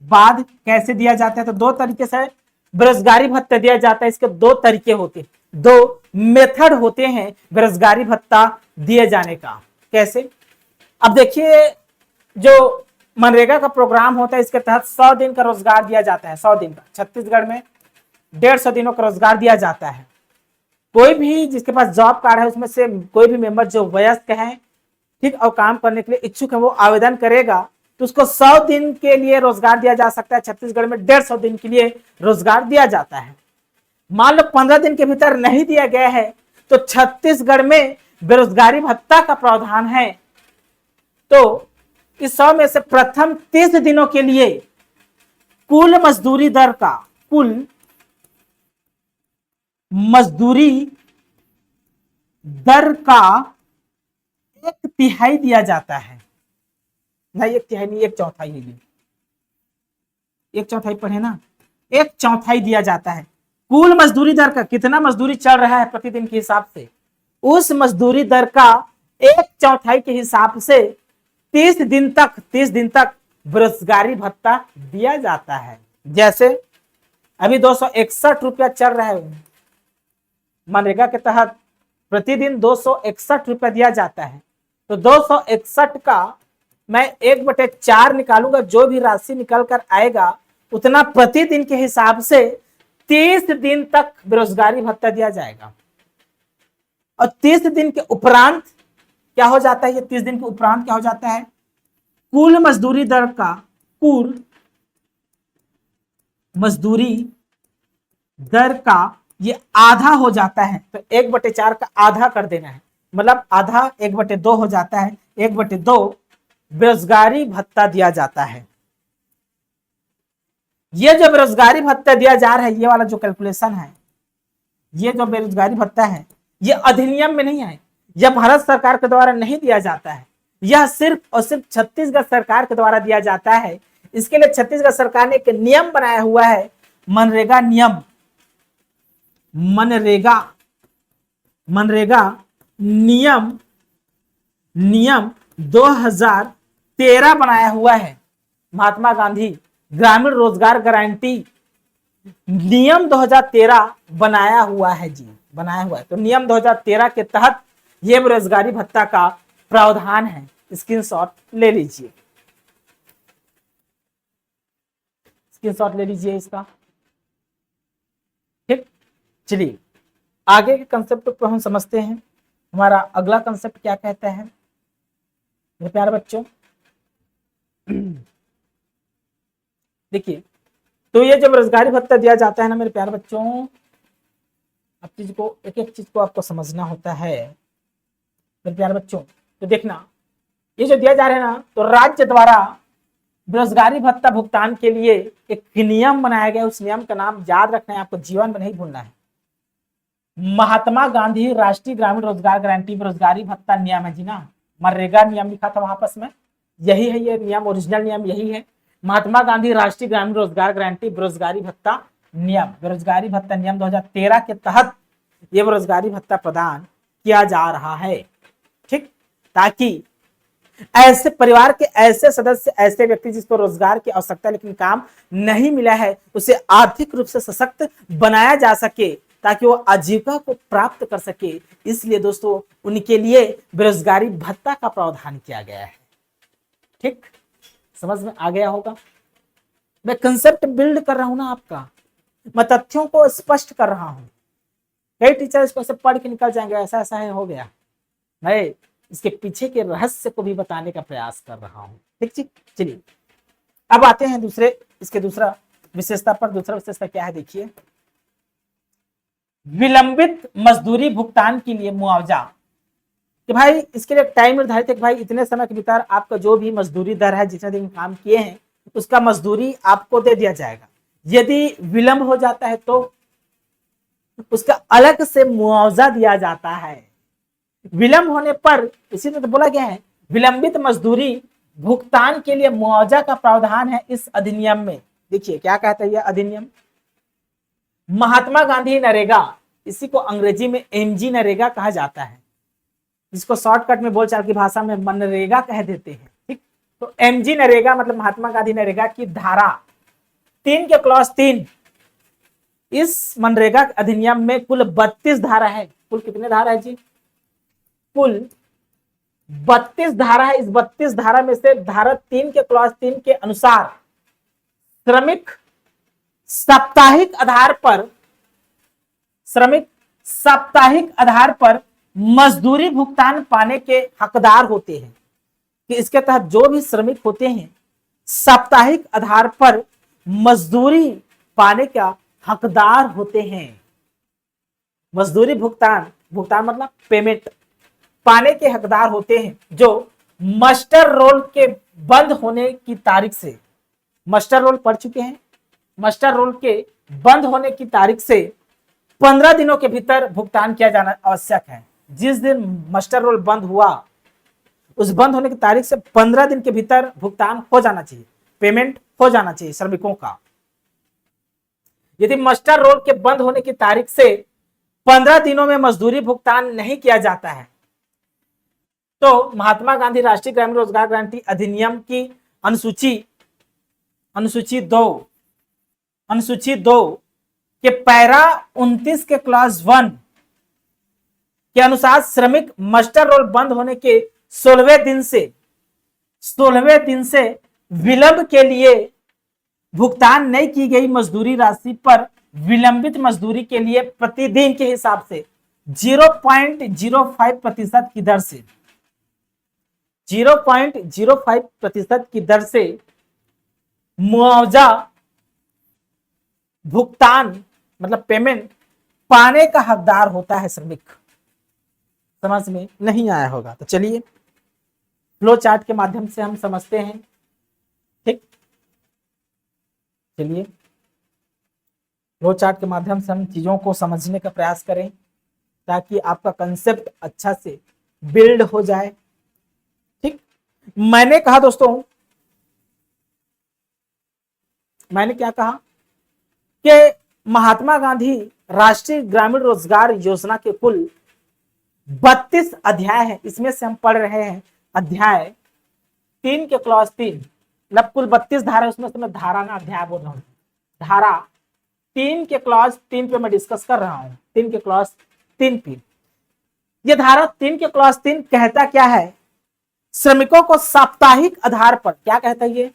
बाद कैसे दिया जाता है? तो दो तरीके से बेरोजगारी भत्ता दिया जाता है। इसके दो तरीके होते हैं, दो मेथड होते हैं बेरोजगारी भत्ता दिए जाने का। कैसे? अब देखिए, जो मनरेगा का प्रोग्राम होता है, इसके तहत 100 दिन का रोजगार दिया जाता है। 100 दिन का, छत्तीसगढ़ में 150 दिनों का रोजगार दिया जाता है। कोई भी जिसके पास जॉब कार्ड है, उसमें से कोई भी मेंबर जो वयस्क है, ठीक, और काम करने के लिए इच्छुक है, वो आवेदन करेगा तो उसको 100 दिन के लिए रोजगार दिया जा सकता है। छत्तीसगढ़ में 150 दिन के लिए रोजगार दिया जाता है। मान लो 15 दिन के भीतर नहीं दिया गया है तो छत्तीसगढ़ में बेरोजगारी भत्ता का प्रावधान है। तो इस 100 में से प्रथम 30 दिनों के लिए कुल मजदूरी दर का, कुल मजदूरी दर का 1/3 दिया जाता है। नहीं, 1/3 नहीं, 1/4 ही, 1/4 पढ़े ना, 1/4 दिया जाता है। कुल मजदूरी दर का, कितना मजदूरी चल रहा है प्रतिदिन के हिसाब से, उस मजदूरी दर का 1/4 के हिसाब से 30 दिन तक बेरोजगारी भत्ता दिया जाता है। जैसे अभी 261 रुपया चल रहा है मनरेगा के तहत, प्रतिदिन 261 रुपया दिया जाता है। तो 261 का मैं 1/4 निकालूंगा, जो भी राशि निकल कर आएगा उतना प्रतिदिन के हिसाब से 30 दिन तक बेरोजगारी भत्ता दिया जाएगा। और 30 दिन के उपरांत क्या हो जाता है? ये 30 दिन के उपरांत क्या हो जाता है? कुल मजदूरी दर का, कुल मजदूरी दर का ये आधा हो जाता है। तो 1/4 का आधा कर देना है, मतलब आधा 1/2 हो जाता है। 1/2 बेरोजगारी भत्ता दिया जाता है। ये जो बेरोजगारी भत्ता दिया जा रहा है, ये वाला जो कैलकुलेशन है, ये जो बेरोजगारी भत्ता है, ये अधिनियम में नहीं है, यह भारत सरकार के द्वारा नहीं दिया जाता है। यह सिर्फ और सिर्फ छत्तीसगढ़ सरकार के द्वारा दिया जाता है। इसके लिए छत्तीसगढ़ सरकार ने एक नियम बनाया हुआ है, मनरेगा नियम, मनरेगा नियम 2013 बनाया हुआ है। महात्मा गांधी ग्रामीण रोजगार गारंटी नियम 2013 बनाया हुआ है जी, बनाया हुआ है। तो नियम 2013 के तहत ये बेरोजगारी भत्ता का प्रावधान है। स्क्रीनशॉट ले लीजिए, स्क्रीनशॉट ले लीजिए इसका, ठीक। चलिए आगे के कंसेप्ट को हम समझते हैं। हमारा अगला कंसेप्ट क्या कहता है मेरे प्यारे बच्चों? देखिए, तो ये जब बेरोजगारी भत्ता दिया जाता है ना मेरे प्यारे बच्चों, अब चीज को एक एक चीज को आपको समझना होता है मेरे प्यारे बच्चों। तो देखना, ये जो दिया जा रहा है ना, तो राज्य द्वारा बेरोजगारी भत्ता भुगतान के लिए एक नियम बनाया गया। उस नियम का नाम याद रखना है आपको, जीवन में नहीं भूलना है। महात्मा गांधी राष्ट्रीय ग्रामीण रोजगार गारंटी बेरोजगारी भत्ता नियम है जी ना, मनरेगा नियम लिखा था वहां पर में, यही है ये नियम, ओरिजिनल नियम यही है। महात्मा गांधी राष्ट्रीय ग्रामीण रोजगार गारंटी बेरोजगारी भत्ता नियम, बेरोजगारी भत्ता नियम 2013 के तहत ये बेरोजगारी भत्ता प्रदान किया जा रहा है, ठीक। ताकि ऐसे परिवार के ऐसे सदस्य, ऐसे व्यक्ति जिसको रोजगार की आवश्यकता लेकिन काम नहीं मिला है, उसे आर्थिक रूप से सशक्त बनाया जा सके, ताकि वो आजीविका को प्राप्त कर सके। इसलिए दोस्तों उनके लिए बेरोजगारी भत्ता का प्रावधान किया गया है, ठीक। समझ में आ गया होगा। मैं कंसेप्ट बिल्ड कर रहा हूं ना आपका, मैं तथ्यों को स्पष्ट कर रहा हूं। कई टीचर इसको से पढ़ के निकल जाएंगे, ऐसा ऐसा है, हो गया। मैं इसके पीछे के रहस्य को भी बताने का प्रयास कर रहा हूं, ठीक। चलिए अब आते हैं दूसरा विशेषता पर दूसरा विशेषता क्या है देखिए, विलंबित मजदूरी भुगतान के लिए मुआवजा, कि भाई इसके लिए टाइम निर्धारित है कि भाई इतने समय के भीतर आपका जो भी मजदूरी दर है, जितने दिन काम किए हैं उसका मजदूरी आपको दे दिया जाएगा। यदि विलंब हो जाता है तो उसका अलग से मुआवजा दिया जाता है। विलंब होने पर, इसी में तो बोला गया है, विलंबित मजदूरी भुगतान के लिए मुआवजा का प्रावधान है इस अधिनियम में। देखिए क्या कहता है यह अधिनियम, महात्मा गांधी नरेगा, इसी को अंग्रेजी में एमजी नरेगा कहा जाता है, जिसको शॉर्टकट में बोलचाल की भाषा में मनरेगा कह देते हैं। ठीक, तो एमजी नरेगा मतलब महात्मा गांधी नरेगा की धारा 3 के क्लॉज 3, इस मनरेगा अधिनियम में कुल 32 धारा है। कुल कितने धारा है जी? कुल 32 धारा है। इस 32 धारा में से धारा 3 के क्लॉज 3 के अनुसार श्रमिक साप्ताहिक आधार पर मजदूरी भुगतान पाने के हकदार होते हैं। कि इसके तहत जो भी श्रमिक होते हैं साप्ताहिक आधार पर मजदूरी पाने का हकदार होते हैं। मजदूरी भुगतान मतलब पेमेंट पाने के हकदार होते हैं जो मस्टर रोल के बंद होने की तारीख से, मस्टर रोल पढ़ चुके हैं, मस्टर रोल के बंद होने की तारीख से 15 दिनों के भीतर भुगतान किया जाना आवश्यक है। जिस दिन मस्टर रोल बंद हुआ उस बंद होने की तारीख से 15 दिन के भीतर भुगतान हो जाना चाहिए, पेमेंट हो जाना चाहिए श्रमिकों का। यदि मस्टर रोल के बंद होने की तारीख से 15 दिनों में मजदूरी भुगतान नहीं किया जाता है तो महात्मा गांधी राष्ट्रीय ग्रामीण रोजगार गारंटी अधिनियम की अनुसूची 2 के पैरा 29 के क्लास 1 के अनुसार श्रमिक मस्टर रोल बंद होने के 16वें दिन से विलंब के लिए भुगतान नहीं की गई मजदूरी राशि पर विलंबित मजदूरी के लिए प्रतिदिन के हिसाब से 0.05% की दर से 0.05% की दर से मुआवजा भुगतान मतलब पेमेंट पाने का हकदार होता है श्रमिक। समझ में नहीं आया होगा तो चलिए फ्लो चार्ट के माध्यम से हम समझते हैं। ठीक, चलिए फ्लो चार्ट के माध्यम से हम चीजों को समझने का प्रयास करें ताकि आपका कंसेप्ट अच्छा से बिल्ड हो जाए। ठीक, मैंने कहा दोस्तों, मैंने क्या कहा कि महात्मा गांधी राष्ट्रीय ग्रामीण रोजगार योजना के कुल 32 अध्याय है। इसमें से हम पढ़ रहे हैं अध्याय 3 के क्लॉज 3, मतलब कुल 32 धारा है, उसमें से मैं धारा ना अध्याय बोल रहा हूं। धारा 3 के क्लॉज 3 पे मैं डिस्कस कर रहा हूं। 3 के क्लॉज 3 पे ये धारा 3 के क्लॉज 3 कहता क्या है? श्रमिकों को साप्ताहिक आधार पर, क्या कहता है ये?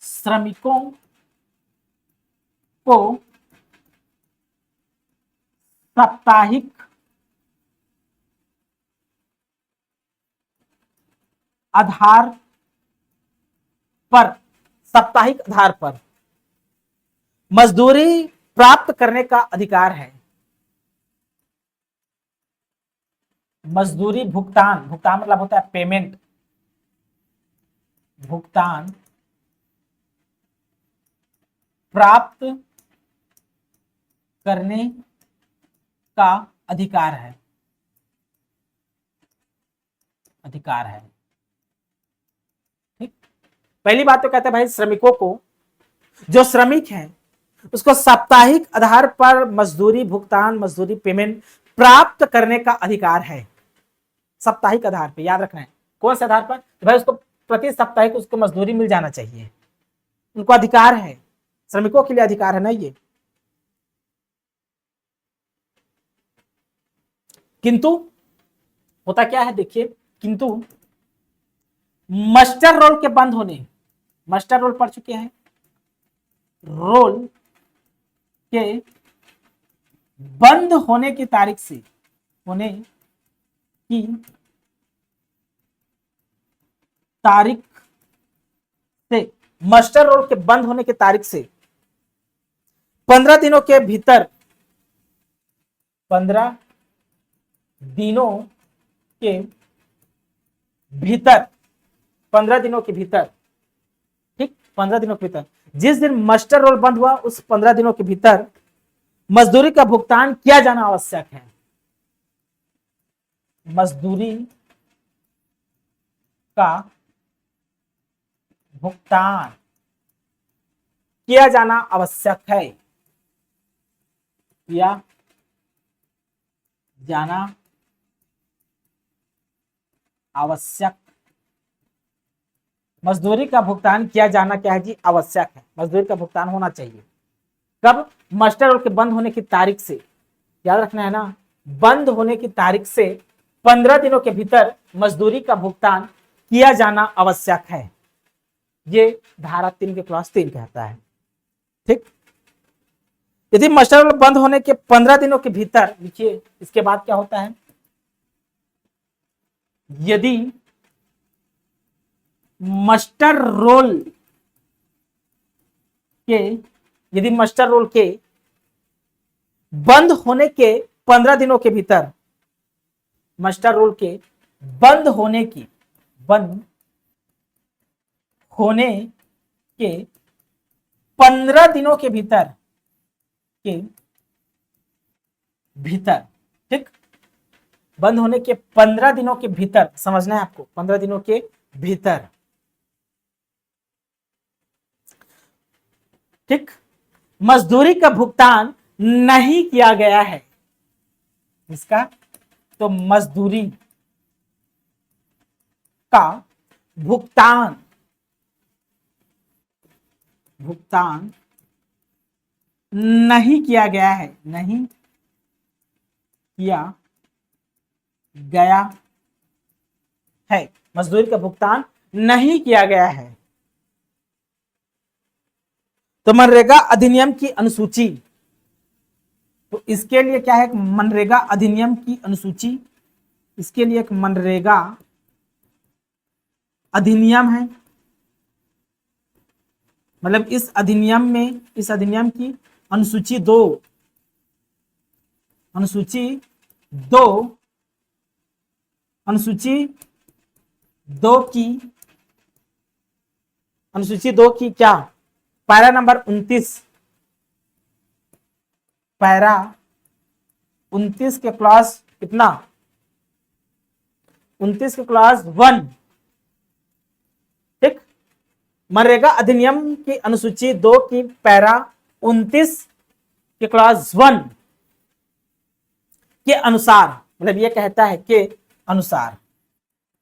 श्रमिकों को साप्ताहिक आधार पर मजदूरी प्राप्त करने का अधिकार है। मजदूरी भुगतान मतलब होता है पेमेंट, भुगतान प्राप्त करने का अधिकार है। ठीक, पहली बात तो कहते हैं भाई श्रमिकों को, जो श्रमिक हैं उसको साप्ताहिक आधार पर मजदूरी भुगतान, मजदूरी पेमेंट प्राप्त करने का अधिकार है। साप्ताहिक आधार पे, याद रखना है कौन से आधार पर? तो भाई उसको प्रति साप्ताहिक उसको मजदूरी मिल जाना चाहिए, उनको अधिकार है, श्रमिकों के लिए अधिकार है ना ये। किंतु होता क्या है देखिए, किंतु मस्टर रोल के बंद होने, मस्टर रोल पढ़ चुके हैं, रोल के बंद होने की तारीख से, होने की तारीख से मास्टर रोल के बंद होने की तारीख से 15 दिनों के भीतर, 15 दिनों के भीतर, 15 दिनों के भीतर, ठीक, 15 दिनों के भीतर, जिस दिन मास्टर रोल बंद हुआ उस 15 दिनों के भीतर मजदूरी का भुगतान किया जाना आवश्यक है। मजदूरी का भुगतान किया जाना आवश्यक है, किया जाना आवश्यक, मजदूरी का भुगतान किया जाना क्या है जी, आवश्यक है। मजदूरी का भुगतान होना चाहिए। कब? मास्टर रोल के बंद होने की तारीख से, याद रखना है ना, बंद होने की तारीख से 15 दिनों के भीतर मजदूरी का भुगतान किया जाना आवश्यक है। ये धारा 3 के क्लास 3 कहता है। ठीक, यदि मास्टर रोल बंद होने के 15 दिनों के भीतर, लिखिए इसके बाद क्या होता है, यदि मास्टर रोल के, यदि मास्टर रोल के बंद होने के 15 दिनों के भीतर, मास्टर रोल के बंद होने की, बंद होने के 15 दिनों के भीतर, के भीतर, ठीक, बंद होने के 15 दिनों के भीतर, समझना है आपको, 15 दिनों के भीतर, ठीक, मजदूरी का भुगतान नहीं किया गया है, इसका तो मजदूरी का भुगतान, भुगतान नहीं किया गया है, नहीं किया गया है, मजदूरी का भुगतान नहीं किया गया है, तो मनरेगा अधिनियम की अनुसूची, तो इसके लिए क्या है, मनरेगा अधिनियम की अनुसूची, इसके लिए एक मनरेगा अधिनियम है, मतलब इस अधिनियम में, इस अधिनियम की अनुसूची 2, अनुसूची 2, अनुसूची 2 की, अनुसूची 2 की क्या, पैरा नंबर 29, पैरा 29 के क्लास कितना, 29 के क्लास 1, ठीक, मनरेगा अधिनियम की अनुसूची 2 की पैरा 29 के क्लास 1 के अनुसार, मतलब ये कहता है के अनुसार,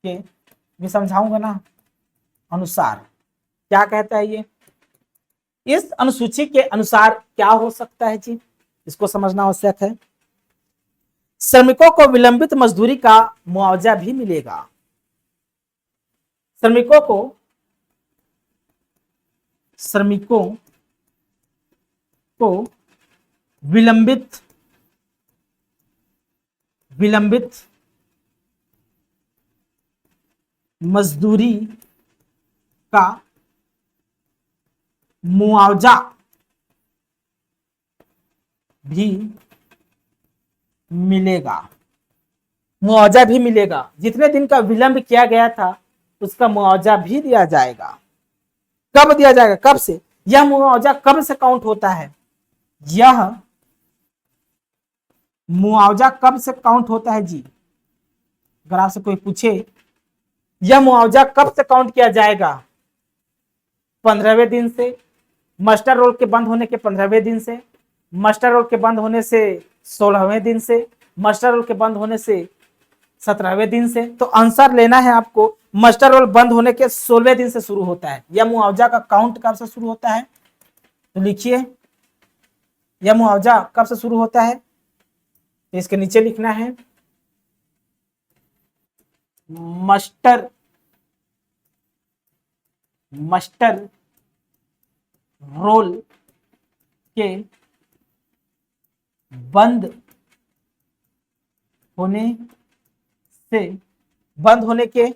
के मैं समझाऊंगा ना, अनुसार क्या कहता है ये, इस अनुसूची के अनुसार क्या हो सकता है जी, इसको समझना आवश्यक है। श्रमिकों को विलंबित मजदूरी का मुआवजा भी मिलेगा, श्रमिकों को, श्रमिकों को विलंबित, विलंबित मजदूरी का मुआवजा भी मिलेगा, मुआवजा भी मिलेगा, जितने दिन का विलंब किया गया था उसका मुआवजा भी दिया जाएगा। कब दिया जाएगा, कब से, यह मुआवजा कब से काउंट होता है, यह मुआवजा कब से काउंट होता है जी, अगर आपसे कोई पूछे यह मुआवजा कब से काउंट किया जाएगा, 15वें दिन से, मास्टर रोल के बंद होने के 15वें दिन से, मास्टर रोल के बंद होने से 16वें दिन से, मास्टर रोल के बंद होने से 17वें दिन से, तो आंसर लेना है आपको, मास्टर रोल बंद होने के 16वें दिन से शुरू होता है। यह मुआवजा का काउंट कब से शुरू होता है, तो लिखिए यह मुआवजा कब से शुरू होता है, तो इसके नीचे लिखना है मास्टर, मास्टर रोल के बंद होने से, बंद होने के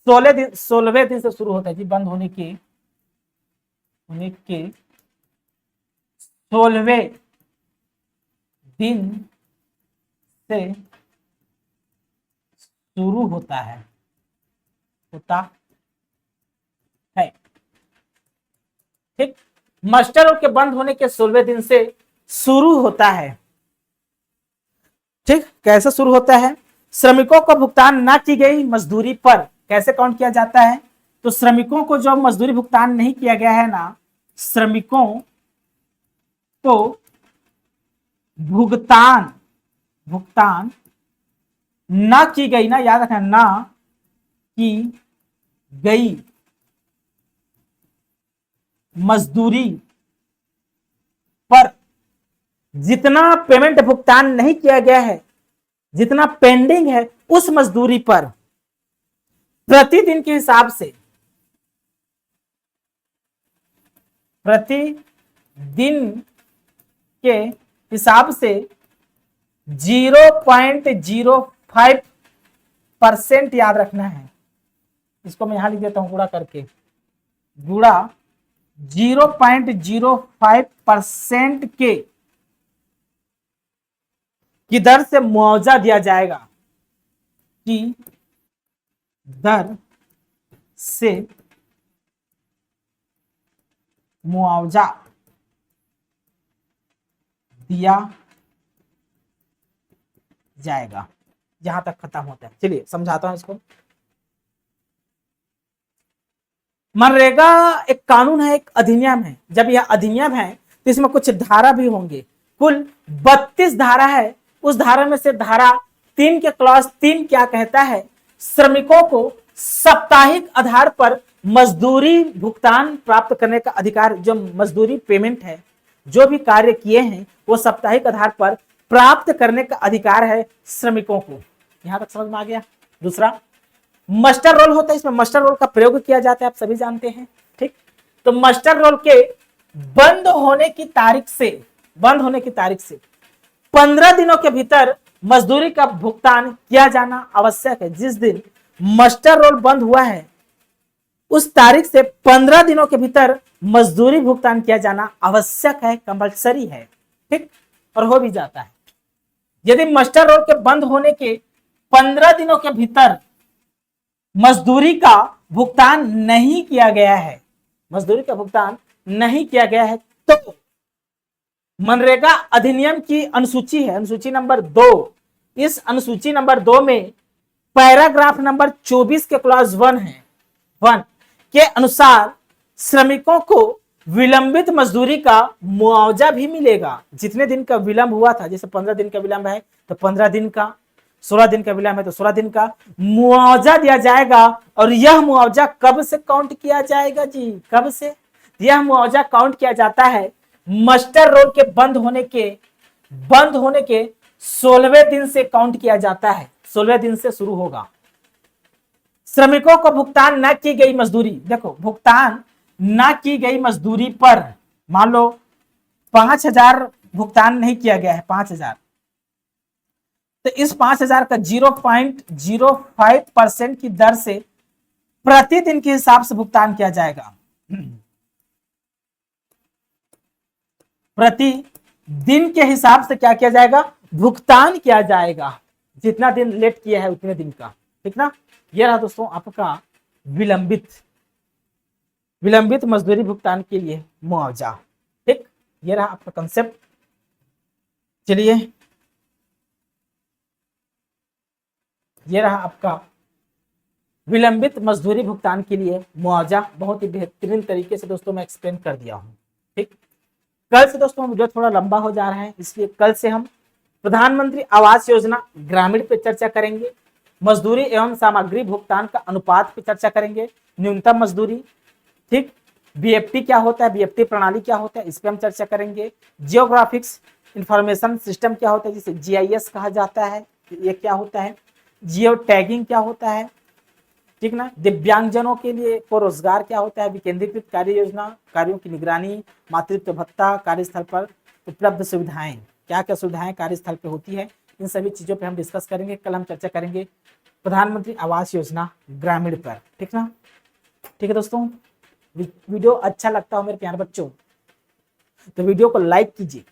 16वें दिन से शुरू होता है जी, बंद होने के 16वें दिन से शुरू होता है ठीक। मास्टर रोल के बंद होने के 16वें दिन से शुरू होता है। ठीक, कैसे शुरू होता है? श्रमिकों को भुगतान न की गई मजदूरी पर कैसे काउंट किया जाता है? तो श्रमिकों को जो मजदूरी भुगतान नहीं किया गया है ना, श्रमिकों को भुगतान ना की गई ना, याद रखना, ना की गई मजदूरी पर जितना पेमेंट भुगतान नहीं किया गया है, जितना पेंडिंग है, उस मजदूरी पर प्रतिदिन के हिसाब से हिसाब से 0.05% याद रखना है। इसको मैं यहां लिख देता हूं गुणा करके, गुणा 0.05% की दर से मुआवजा दिया जाएगा, की दर से मुआवजा दिया जाएगा। यहां तक खत्म होता है। चलिए समझाता हूं इसको। मनरेगा एक कानून है, एक अधिनियम है। जब यह अधिनियम है तो इसमें कुछ धारा भी होंगे। कुल 32 धारा है। उस धारा में से धारा 3 के क्लॉज 3 क्या कहता है? श्रमिकों को साप्ताहिक आधार पर मजदूरी भुगतान प्राप्त करने का अधिकार, जो मजदूरी पेमेंट है, जो भी कार्य किए हैं वो साप्ताहिक आधार पर प्राप्त करने का अधिकार है श्रमिकों को। यहां तक समझ में आ गया? दूसरा मास्टर रोल होता है। इसमें मास्टर रोल का प्रयोग किया जाता है, आप सभी जानते हैं। ठीक, तो मास्टर रोल के बंद होने की तारीख से 15 दिनों के भीतर मजदूरी का भुगतान किया जाना आवश्यक है। जिस दिन मास्टर रोल बंद हुआ है उस तारीख से 15 दिनों के भीतर मजदूरी भुगतान किया जाना आवश्यक है, कंपलसरी है। ठीक, और हो भी जाता है। यदि मास्टर रोल के बंद होने के 15 दिनों के भीतर मजदूरी का भुगतान नहीं किया गया है, तो मनरेगा अधिनियम की अनुसूची है, अनुसूची नंबर 2। इस अनुसूची नंबर 2 में पैराग्राफ नंबर 24 के क्लॉज 1 है। 1 के अनुसार श्रमिकों को विलंबित मजदूरी का मुआवजा भी मिलेगा। जितने दिन का विलंब हुआ था, जैसे 15 दिन का विलंब है तो 15 दिन का, 16 दिन का विलंब है तो 16 दिन का मुआवजा दिया जाएगा। और यह मुआवजा कब से काउंट किया जाएगा जी? कब से? यह मुआवजा काउंट किया जाता है मास्टर रोल के बंद होने के 16वें दिन से काउंट किया जाता है। 16वें दिन से शुरू होगा। श्रमिकों को भुगतान न की गई मजदूरी, देखो भुगतान न की गई मजदूरी पर मान लो 5000 भुगतान नहीं किया गया है, 5000, तो इस 5000 का 0.05% की दर से प्रतिदिन के हिसाब से भुगतान किया जाएगा। प्रतिदिन के हिसाब से क्या किया जाएगा? भुगतान किया जाएगा। जितना दिन लेट किया है उतने दिन का। ठीक ना? यह रहा दोस्तों आपका विलंबित मजदूरी भुगतान के लिए मुआवजा। ठीक, ये रहा आपका कंसेप्ट। चलिए, ये रहा आपका विलंबित मजदूरी भुगतान के लिए मुआवजा। बहुत ही बेहतरीन तरीके से दोस्तों मैं एक्सप्लेन कर दिया हूं। ठीक, कल से दोस्तों वीडियो थोड़ा लंबा हो जा रहा है, इसलिए कल से हम प्रधानमंत्री आवास योजना ग्रामीण पे चर्चा करेंगे। मजदूरी एवं सामग्री भुगतान का अनुपात पे चर्चा करेंगे। न्यूनतम मजदूरी, ठीक, बीएफटी क्या होता है, बीएफटी प्रणाली क्या होता है, इस पे हम चर्चा करेंगे। जियोग्राफिक्स इंफॉर्मेशन सिस्टम क्या होता है, जिसे जीआईएस कहा जाता है, ये क्या होता है। जियो टैगिंग क्या होता है, ठीक ना। दिव्यांगजनों के लिए को रोजगार क्या होता है। विकेंद्रीकृत कार्य योजना, कार्यों की निगरानी, मातृत्व भत्ता, कार्यस्थल पर उपलब्ध सुविधाएं, क्या क्या सुविधाएं कार्यस्थल पे होती है, इन सभी चीजों पे हम डिस्कस करेंगे। कल हम चर्चा करेंगे प्रधानमंत्री आवास योजना ग्रामीण पर। ठीक ना, ठीक है दोस्तों। वीडियो अच्छा लगता हो मेरे प्यारे बच्चों तो वीडियो को लाइक कीजिए,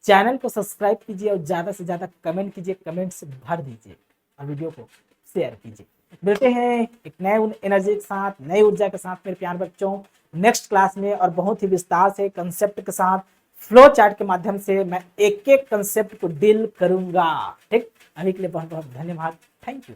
चैनल को सब्सक्राइब कीजिए और ज्यादा से ज्यादा कमेंट कीजिए, कमेंट्स भर दीजिए और वीडियो को शेयर कीजिए। मिलते हैं एक नए एनर्जी के साथ, नई ऊर्जा के साथ मेरे प्यारे बच्चों नेक्स्ट क्लास में, और बहुत ही विस्तार से कंसेप्ट के साथ फ्लो चार्ट के माध्यम से मैं एक एक कंसेप्ट को डील करूंगा। ठीक, अभी के लिए बहुत बहुत धन्यवाद। Thank you.